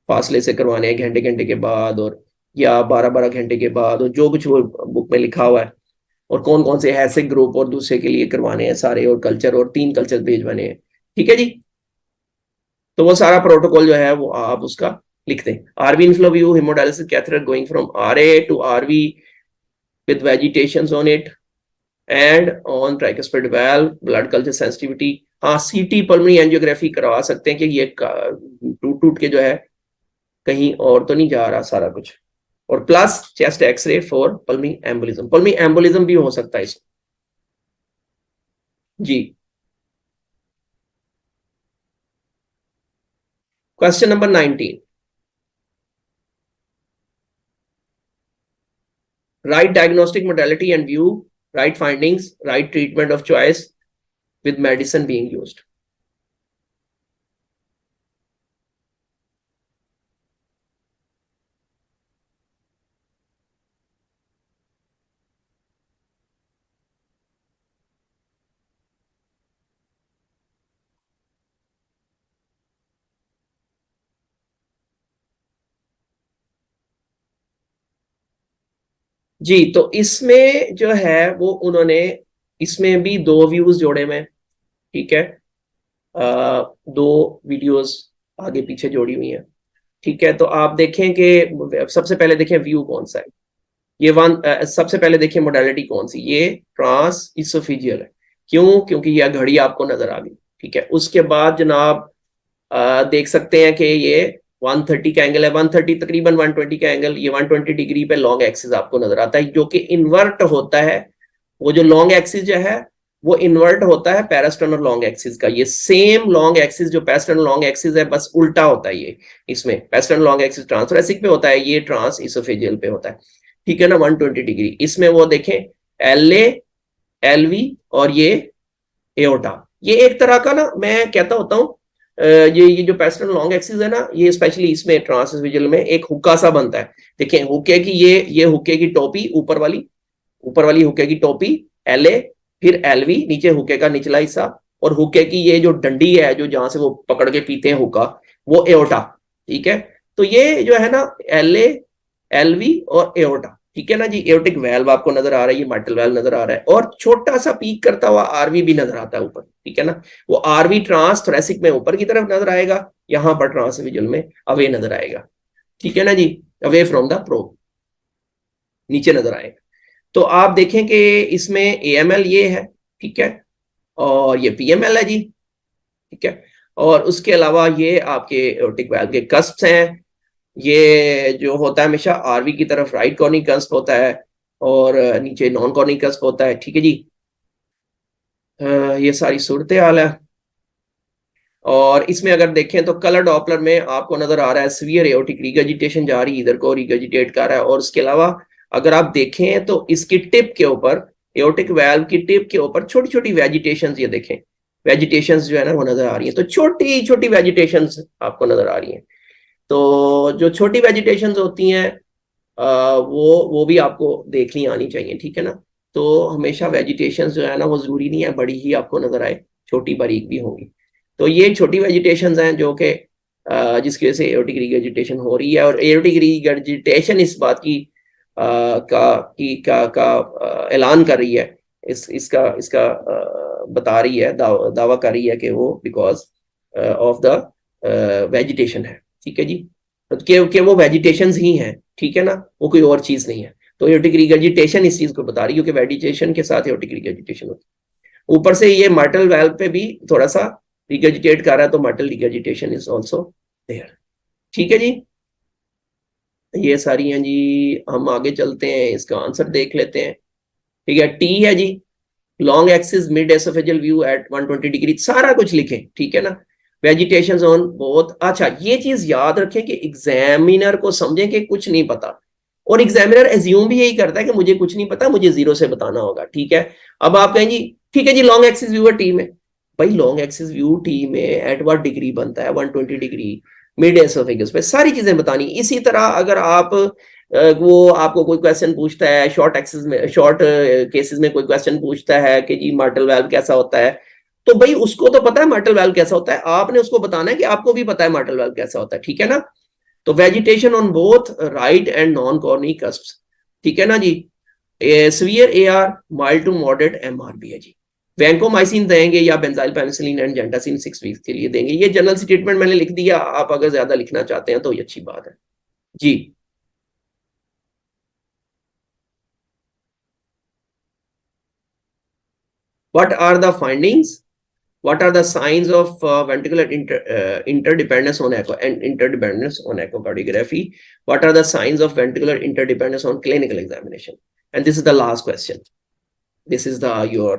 फासले से करवाने हैं, घंटे घंटे के बाद, और या 12-12 घंटे के बाद, और जो कुछ वो बुक में लिखा हुआ है, और कौन कौन से ऐसे ग्रुप और दूसरे के लिए करवाने हैं सारे, और कल्चर, और 3 कल्चर भेजवाने हैं, ठीक है जी। तो वो सारा प्रोटोकॉल जो है वो आप उसका लिख दें। RV inflow view, hemodialysis catheter going from RA to RV with vegetations on it and on tricuspid valve, blood culture sensitivity। हाँ सीटी पल्मोनरी एंजियोग्राफी करवा सकते हैं कि ये टूट टूट के जो है कहीं और तो नहीं जा रहा सारा कुछ, और plus chest x-ray for pulmonary embolism, pulmonary embolism भी हो सकता है इसमें जी। Question number 19, right diagnostic modality and view, right findings, right treatment of choice with medicine being used। जी तो इसमें जो है वो उन्होंने इसमें भी दो व्यूज जोड़े हुए हैं, ठीक है। दो वीडियोस आगे पीछे जोड़ी हुई हैं, ठीक है। तो आप देखें कि सबसे पहले देखें व्यू कौन सा है, ये सबसे पहले देखें मोडालिटी कौन सी, ये ट्रांस इसोफिजियल है। क्यों? क्योंकि यह घड़ी आपको नजर आ गई, ठीक है। उसके बाद जनाब देख सकते हैं कि ये 130 का एंगल है, 130 तकरीबन 120 का एंगल, ये 120 डिग्री पे लॉन्ग एक्सिस आपको नजर आता है, जो कि इन्वर्ट होता है। वो जो लॉन्ग एक्सिस जो है वो इन्वर्ट होता है पैरास्टर्नल लॉन्ग एक्सिस का। ये सेम लॉन्ग एक्सिस जो पैरास्टर्नल लॉन्ग एक्सिस है, बस उल्टा होता है ये। इसमें पैरास्टर्नल लॉन्ग एक्सिस ट्रांसथोरैसिक पे होता है, ये ट्रांस इसोफेजियल पे होता है, ठीक है ना, 120 डिग्री। इसमें वो देखें एल ए, एल वी, और ये एओटा। ये एक तरह का ना, मैं कहता होता हूँ ये जो पैरास्टर्नल लॉन्ग एक्सिस है ना, ये स्पेशली इसमें ट्रांसविजुअल में एक हुक्का सा बनता है। देखिए हुक्के की ये हुक्के की टोपी, ऊपर वाली हुक्के की टोपी एल ए, फिर एलवी नीचे हुक्के का निचला हिस्सा, और हुक्के की ये जो डंडी है जो जहां से वो पकड़ के पीते हैं हुक्का, वो एओटा, ठीक है। तो ये जो है ना एल ए, एलवी और एओर्टा, ठीक है ना जी। एओर्टिक वेल्व आपको नजर आ रहा है, ये माइटल वेल्व नजर आ रहा है, और छोटा सा पीक करता हुआ आरवी भी नजर आता है ऊपर, ठीक है ना। वो आरवी ट्रांस थोरेसिक में ऊपर की तरफ नजर आएगा, यहां पर ट्रांसविजुअल में अवे नजर आएगा, ठीक है ना जी, अवे फ्रॉम द प्रोब, नीचे नजर आएगा। तो आप देखें कि इसमें एएमएल ये है, ठीक है, और ये पीएमएल है जी, ठीक है। और उसके अलावा ये आपके एओर्टिक वाल्व के कस्प्स हैं, ये जो होता है हमेशा आरवी की तरफ राइट कॉर्निक कस्प होता है और नीचे नॉन कॉर्निक कस्प होता है, ठीक है जी। ये सारी सूरत हाल है। और इसमें अगर देखें तो कलर डॉपलर में आपको नजर आ रहा है सीवियर एओर्टिक रिगर्जिटेशन जा रही है, इधर को रिगर्जिटेट कर रहा है। और उसके अलावा अगर आप देखें तो इसकी टिप के ऊपर, एओर्टिक वाल्व की टिप के ऊपर छोटी छोटी वेजिटेशंस, ये देखें वेजिटेशंस जो है ना वो नजर आ रही है, तो छोटी छोटी वेजिटेशंस आपको नजर आ रही हैं। तो जो छोटी वेजिटेशंस होती हैं वो भी आपको देखनी आनी चाहिए, ठीक है ना। तो हमेशा वेजिटेशन जो है ना वो जरूरी नहीं है बड़ी ही आपको नजर आए, छोटी बारीक भी होंगी। तो ये छोटी वेजिटेशन हैं जो कि जिसकी वजह से एओर्टिक रिगर्जिटेशन हो रही है। और एओर्टिक रिगर्जिटेशन इस बात की का ऐलान कर रही है, इसका इसका बता रही है, दावा कर रही है कि वो बिकॉज ऑफ द वेजिटेशन है, ठीक है जी। कि वो वेजिटेशंस ही हैं, ठीक है ना, वो कोई और चीज नहीं है। तो एओर्टिक रिगर्जिटेशन इस चीज को बता रही है कि वेजिटेशन के साथ एओर्टिक रिगर्जिटेशन होती है। ऊपर से ये मार्टल वाल्व पे भी थोड़ा सा रिगर्जिटेट कर रहा है, तो mitral regurgitation is also there, ठीक है जी। ये सारी हैं जी। हम आगे चलते हैं, इसका आंसर देख लेते हैं, ठीक है। टी है जी, long axis mid esophageal view at 120 degree, सारा कुछ लिखें, ठीक है ना। वेजिटेशन जोन बहुत अच्छा, ये चीज याद रखें कि एग्जामिनर को समझें कि कुछ नहीं पता, और एग्जामिनर एज्यूम भी यही करता है कि मुझे कुछ नहीं पता, मुझे जीरो से बताना होगा, ठीक है। अब आप कहें जी ठीक है जी लॉन्ग एक्सिस व्यू है टी में, भाई लॉन्ग एक्सिस व्यू टी में एट व्हाट डिग्री बनता है, 120 डिग्री मिड एसोफेगस पे, सारी चीजें बतानी। इसी तरह अगर आप वो आपको कोई क्वेश्चन पूछता है शॉर्ट एक्सिस में, शॉर्ट केसेस में कोई क्वेश्चन पूछता है कि जी मार्टल वाल्व कैसा होता है, तो भाई उसको तो पता है मार्टल वाल्व कैसा होता है, आपने उसको बताना है कि आपको भी पता है मार्टल वाल्व कैसा होता है, ठीक है ना। तो vegetation on both right and non coronary cusps, ठीक है ना जी। Severe AR, mild to moderate MR है जी। वैंकोमाइसिन देंगे या benzyl penicillin and gentacin 6 weeks के लिए देंगे। ये जनरल स्टेटमेंट मैंने लिख दिया, आप अगर ज्यादा लिखना चाहते हैं तो ये अच्छी बात है जी। What are the findings? What are the signs of ventricular interdependence on echo and interdependence on echocardiography? What are the signs of ventricular interdependence on clinical examination? And this is the last question. This is the your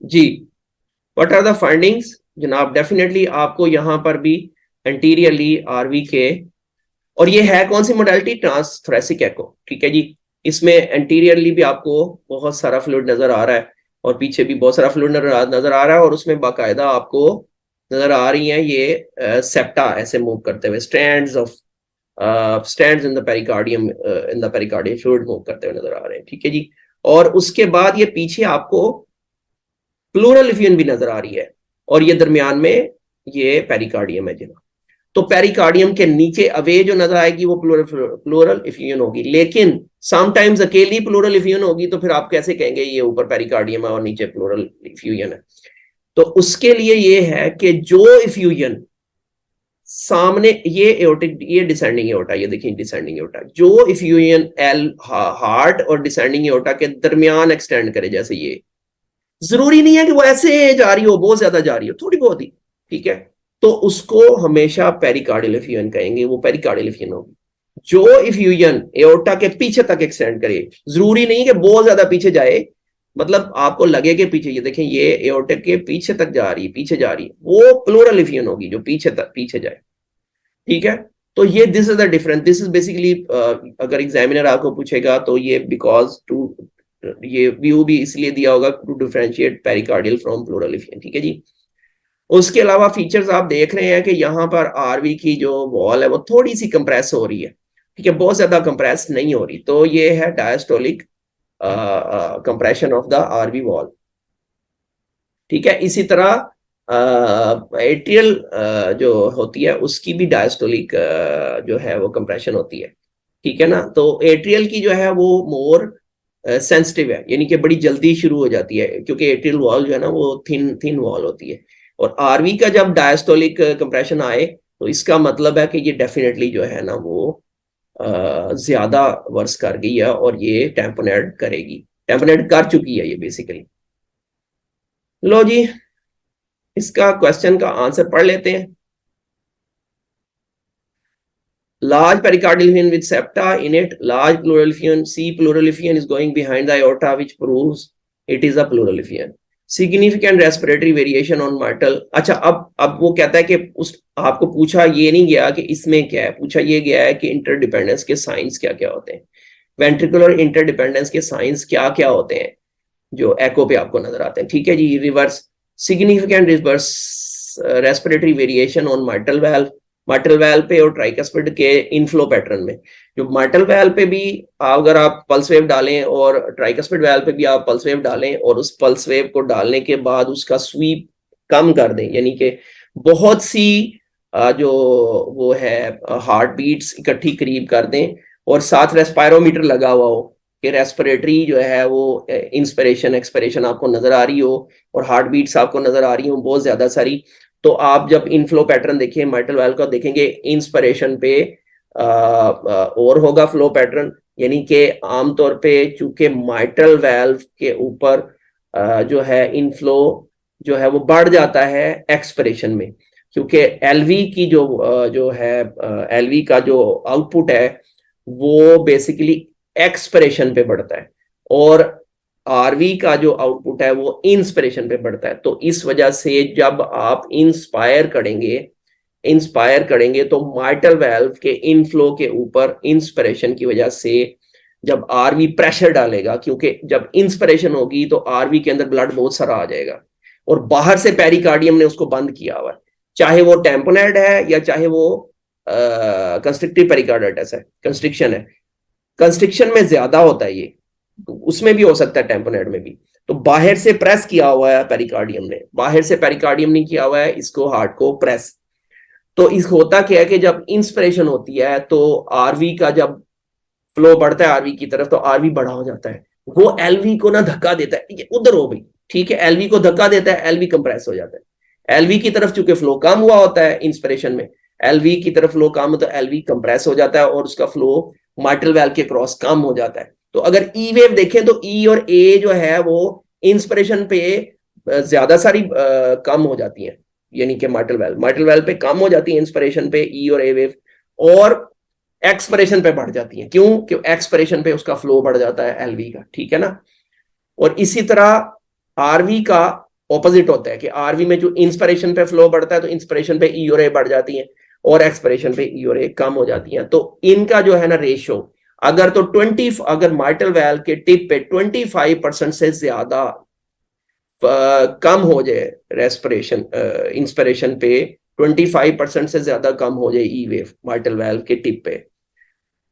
जी। What are the findings जनाब, definitely आपको यहां पर भी anteriorly RV के, और ये है कौन सी मोडालिटी, ट्रांसथोरेसिक एको, ठीक है जी। इसमें एंटीरियरली भी आपको बहुत सारा फ्लूइड नजर आ रहा है और पीछे भी बहुत सारा फ्लूइड नजर आ रहा है, और उसमें बाकायदा आपको नजर आ रही हैं ये सेप्टा ऐसे मूव करते हुए, strands of stands in the pericardium, in the pericardium fluid move करते हुए नजर आ रहे हैं, ठीक है जी। और उसके बाद ये पीछे आपको प्लूरल इफियन भी नजर आ रही है, और ये दरमियान में ये पेरिकार्डियम है जना। तो पेरिकार्डियम के नीचे अवे जो नजर आएगी वो प्लूरल इफ्यूजन होगी, लेकिन समटाइम्स अकेली प्लूरल इफ्यूजन होगी, तो फिर आप कैसे कहेंगे ये ऊपर पेरिकार्डियम है और नीचे प्लूरल इफ्यूजन है। तो उसके लिए ये है कि जो इफ्यूजन सामने ये एओर्टिक, ये डिसेंडिंग एओर्टा, ये देखिए डिसेंडिंग एओर्टा, जो इफ्यूजन एल हार्ट और डिसेंडिंग एओर्टा के दरमियान एक्सटेंड करे, जैसे ये, जरूरी नहीं है कि वो ऐसे जा रही हो, बहुत ज्यादा जा रही हो, थोड़ी बहुत ही, ठीक है। तो उसको हमेशा पेरिकार्डियल इफ्यूजन कहेंगे, वो पेरिकार्डियल इफ्यूजन होगी। जो इफ्यूजन एओर्टा के पीछे तक एक्सटेंड करे, जरूरी नहीं कि बहुत ज्यादा पीछे जाए, मतलब आपको लगे कि पीछे, ये देखें ये एओर्टा के पीछे तक जा रही है, पीछे जा रही है, वो प्लूरल इफ्यूजन होगी जो पीछे तक पीछे जाए, ठीक है। तो ये this is the difference, this is basically अगर एग्जामिनर आपको पूछेगा तो ये बिकॉज टू, ये व्यू भी इसलिए दिया होगा to differentiate pericardial from pleural effusion, ठीक है जी। उसके अलावा फीचर्स आप देख रहे हैं कि यहाँ पर आरवी की जो वॉल है वो थोड़ी सी कंप्रेस हो रही है, ठीक है, बहुत ज्यादा कंप्रेस नहीं हो रही, तो ये है diastolic compression of the RV wall, ठीक है। इसी तरह एट्रियल जो होती है उसकी भी डायस्टोलिक जो है वो कंप्रेशन होती है, ठीक है ना। तो एट्रियल की जो है वो मोर सेंसिटिव है, यानी कि बड़ी जल्दी शुरू हो जाती है, क्योंकि एट्रियल वॉल जो है ना वो थिन थिन वॉल होती है। और आरवी का जब डायस्टोलिक कंप्रेशन आए तो इसका मतलब है कि ये डेफिनेटली जो है ना वो ज्यादा वर्स कर गई है और ये टेम्पोनेट करेगी, टेम्पोनेट कर चुकी है ये बेसिकली। लो जी, इसका क्वेश्चन का आंसर पढ़ लेते हैं। Large pericardial vein with septa in it, large pleural effusion, C pleural effusion is going behind the aorta, which proves it is a pleural effusion. Significant respiratory variation on mitral. अच्छा, अब वो कहता है कि उस आपको पूछा ये नहीं गया कि इसमें क्या है, पूछा ये गया है कि इंटरडिपेंडेंस के साइंस क्या क्या होते हैं, वेंट्रिकुलर इंटरडिपेंडेंस के साइंस क्या क्या होते हैं जो एको पे आपको नजर आते हैं, ठीक है जी। Reverse significant reverse respiratory variation on mitral valve, mitral valve पे और ट्राइकस्पिड के इनफ्लो पैटर्न में। जो माइट्रल वाल्व पे भी अगर आप पल्स वेव डालें और ट्राइकस्पिड वाल्व पे भी आप पल्स वेव डालें और उस पल्स वेव को डालने के बाद उसका स्वीप कम कर दें, यानी कि बहुत सी जो वो है हार्ट बीट्स इकट्ठी करीब कर दें और साथ रेस्पायरोमीटर लगा हुआ हो कि रेस्पिरेटरी जो है वो इंस्पिरेशन एक्सपिरेशन आपको नजर आ रही हो और हार्ट बीट्स आपको नजर आ रही हो बहुत ज्यादा सारी, तो आप जब इनफ्लो पैटर्न देखें माइट्रल वाल्व का देखेंगे इंस्पिरेशन पे और होगा फ्लो पैटर्न, यानी कि आमतौर पे चूंकि माइट्रल वाल्व के ऊपर जो है इनफ्लो जो है वो बढ़ जाता है एक्सपिरेशन में, क्योंकि एलवी की जो है एलवी का जो आउटपुट है वो बेसिकली एक्सपिरेशन पे बढ़ता है और आरवी का जो आउटपुट है वो इंस्पिरेशन पे बढ़ता है। तो इस वजह से जब आप इंस्पायर करेंगे तो माइट्रल वाल्व के इनफ्लो के ऊपर इंस्पिरेशन की वजह से जब आरवी प्रेशर डालेगा, क्योंकि जब इंस्पिरेशन होगी तो आरवी के अंदर ब्लड बहुत सारा आ जाएगा और बाहर से पेरिकार्डियम ने उसको बंद किया हुआ है, चाहे वो टेम्पोनेट है या चाहे वो कंस्ट्रिक्टिव पेरिकार्डाइटिस है, कंस्ट्रिक्शन है, कंस्ट्रिक्शन में ज्यादा होता है ये, उसमें भी हो सकता है टेम्पोनेट में भी। तो बाहर से प्रेस किया हुआ है पेरिकार्डियम ने, बाहर से पेरिकार्डियम नहीं किया हुआ है इसको हार्ट को प्रेस। तो इस होता क्या है कि जब इंस्पिरेशन होती है तो आरवी का जब फ्लो बढ़ता है आरवी की तरफ तो आरवी बड़ा हो जाता है, वो एलवी को ना धक्का देता है, ये उधर हो गई, ठीक है, एलवी को धक्का देता है, एलवी कंप्रेस हो जाता है। एलवी की तरफ चूंकि फ्लो कम हुआ होता है इंस्पिरेशन में, एलवी की तरफ फ्लो कम तो एलवी कंप्रेस हो जाता है और उसका फ्लो माइट्रल वाल्व के क्रॉस कम हो जाता है। तो अगर ई वेव देखें तो ई और ए जो है वो इंस्पिरेशन पे ज्यादा सारी कम हो जाती है, यानी कि माइट्रल वाल्व पे कम हो जाती है इंस्पिरेशन पे ई और ए वेव, और एक्सपिरेशन पे बढ़ जाती है, क्यों एक्सपिरेशन पे उसका फ्लो बढ़ जाता है एलवी का, ठीक है ना। और इसी तरह आरवी का ऑपोजिट होता है कि आरवी में जो इंस्पिरेशन पे फ्लो बढ़ता है तो इंस्पिरेशन पे ई और ए बढ़ जाती है और एक्सपिरेशन पे ई और ए कम हो जाती है। तो इनका जो है ना रेशियो अगर तो 20 अगर माइट्रल वाल्व के टिप पे 25% से ज्यादा कम हो जाए रेस्पिरेशन इंस्पिरेशन पे 25% से ज्यादा कम हो जाए ई वेव माइट्रल वाल्व के टिप पे,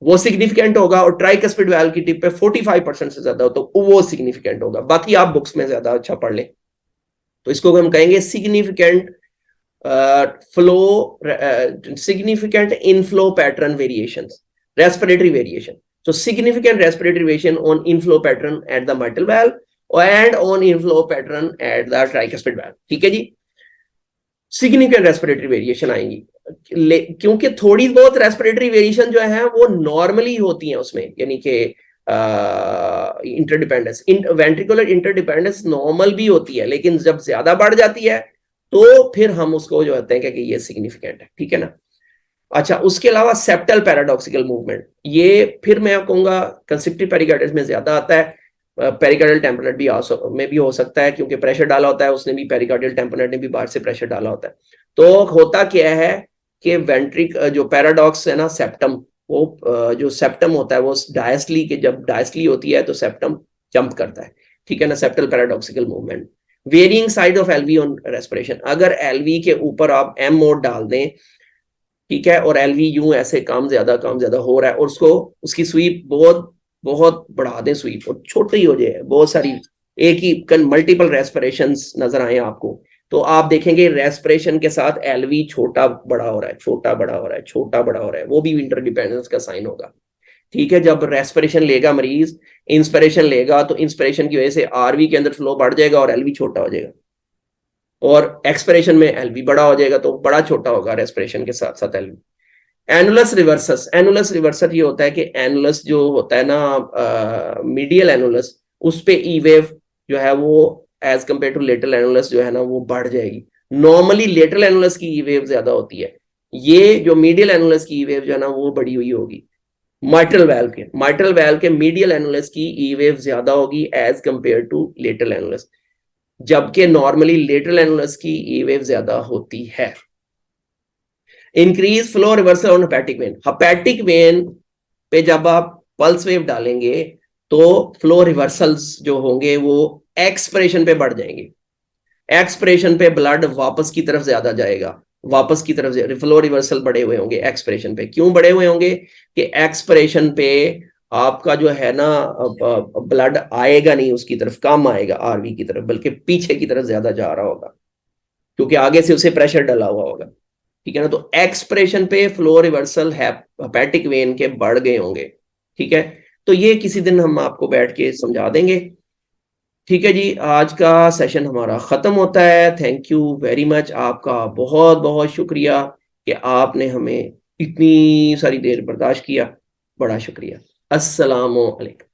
वो सिग्निफिकेंट होगा। और ट्राइकस्पिड वाल्व की टिप पे 45% से ज्यादा हो तो वो सिग्निफिकेंट होगा। बाकी आप बुक्स में ज्यादा अच्छा पढ़ लें तो इसको हम कहेंगे significant flow significant inflow pattern variations, respiratory variation. So significant respiratory variation on inflow pattern at the mitral valve and on inflow pattern at the tricuspid valve, ठीक है जी। significant respiratory variation आएंगी क्योंकि थोड़ी बहुत respiratory variation जो है वो normally होती है उसमें, यानी कि इंटरडिपेंडेंस वेंट्रिकुलर इंटरडिपेंडेंस नॉर्मल भी होती है, लेकिन जब ज्यादा बढ़ जाती है तो फिर हम उसको जो होते हैं कि ये सिग्निफिकेंट है, ठीक है ना। अच्छा, उसके अलावा सेप्टल पैराडॉक्सिकल मूवमेंट, ये फिर मैं कहूंगा कंस्ट्रिक्टिव पेरिकार्डिटिस में ज्यादा आता है, पेरिकार्डियल टेम्पोनेट भी में भी हो सकता है क्योंकि प्रेशर डाला होता है उसने भी, पेरिकार्डियल टेम्पोनेट ने भी बाहर से प्रेशर डाला होता है। तो होता क्या है कि वेंट्रिक जो पैराडॉक्स है ना सेप्टम, वो जो सेप्टम होता है वो डायस्टली के, जब डायस्टली होती है तो सेप्टम जंप करता है, ठीक है ना, septal paradoxical movement. Varying side of LV on respiration, अगर एलवी के ऊपर आप एम मोड डाल दें, ठीक है, और एलवी यूं ऐसे काम ज्यादा हो रहा है, और उसको उसकी स्वीप बहुत बहुत बढ़ा दें, स्वीप और छोटी हो जाए, बहुत सारी एक ही मल्टीपल रेस्पिरेशंस नजर आए आपको, तो आप देखेंगे रेस्पिरेशन के साथ एलवी छोटा बड़ा हो रहा है, छोटा बड़ा हो रहा है, छोटा बड़ा हो रहा है, वो भी इंटरडिपेंडेंस का साइन होगा, ठीक है। जब रेस्पिरेशन लेगा मरीज, इंस्पिरेशन लेगा, तो इंस्पिरेशन की वजह से आरवी के अंदर फ्लो बढ़ जाएगा और एलवी छोटा हो जाएगा, और एक्सपिरेशन में एलवी बड़ा हो जाएगा, तो बड़ा छोटा होगा रेस्पिरेशन के साथ साथ एलवी। एनुलस रिवर्सस, एनुलस रिवर्सस ये होता है कि एनुलस जो होता है ना मीडियल एनुलस, उस पे ई वेव जो है वो as compare to lateral annulus जो है ना वो बढ़ जाएगी। नॉर्मली लेटरल एनुलस की ई वेव ज्यादा होती है, ये जो मीडियल एनुलस की ई वेव जो है ना वो बढ़ी हुई होगी। माइट्रल वेल के मीडियल एनुलस की ई वेव ज्यादा होगी as compare to lateral annulus, जबकि नॉर्मली लेटरल एनुलस की ई वेव ज्यादा होती है। Increase flow reversal on hepatic vein, hepatic vein पे जब आप पल्स वेव डालेंगे तो फ्लो रिवर्सल्स जो होंगे वो एक्सपिरेशन पे बढ़ जाएंगे, एक्सपिरेशन पे ब्लड वापस की तरफ ज्यादा जाएगा, वापस की तरफ फ्लो रिवर्सल बढ़े हुए होंगे एक्सपिरेशन पे। क्यों बढ़े हुए होंगे कि एक्सपिरेशन पे आपका जो है ना ब्लड आएगा नहीं उसकी तरफ, कम आएगा आरवी की तरफ, बल्कि पीछे की तरफ ज्यादा जा रहा होगा, क्योंकि आगे से उसे प्रेशर डला हुआ होगा, ठीक है ना। तो एक्सप्रेशन पे फ्लो रिवर्सल हेपेटिक वेन के बढ़ गए होंगे, ठीक है। तो ये किसी दिन हम आपको बैठ के समझा देंगे, ठीक है जी। आज का सेशन हमारा खत्म होता है। थैंक यू वेरी मच, आपका बहुत बहुत शुक्रिया कि आपने हमें इतनी सारी देर बर्दाश्त किया, बड़ा शुक्रिया। अस्सलाम वालेकुम।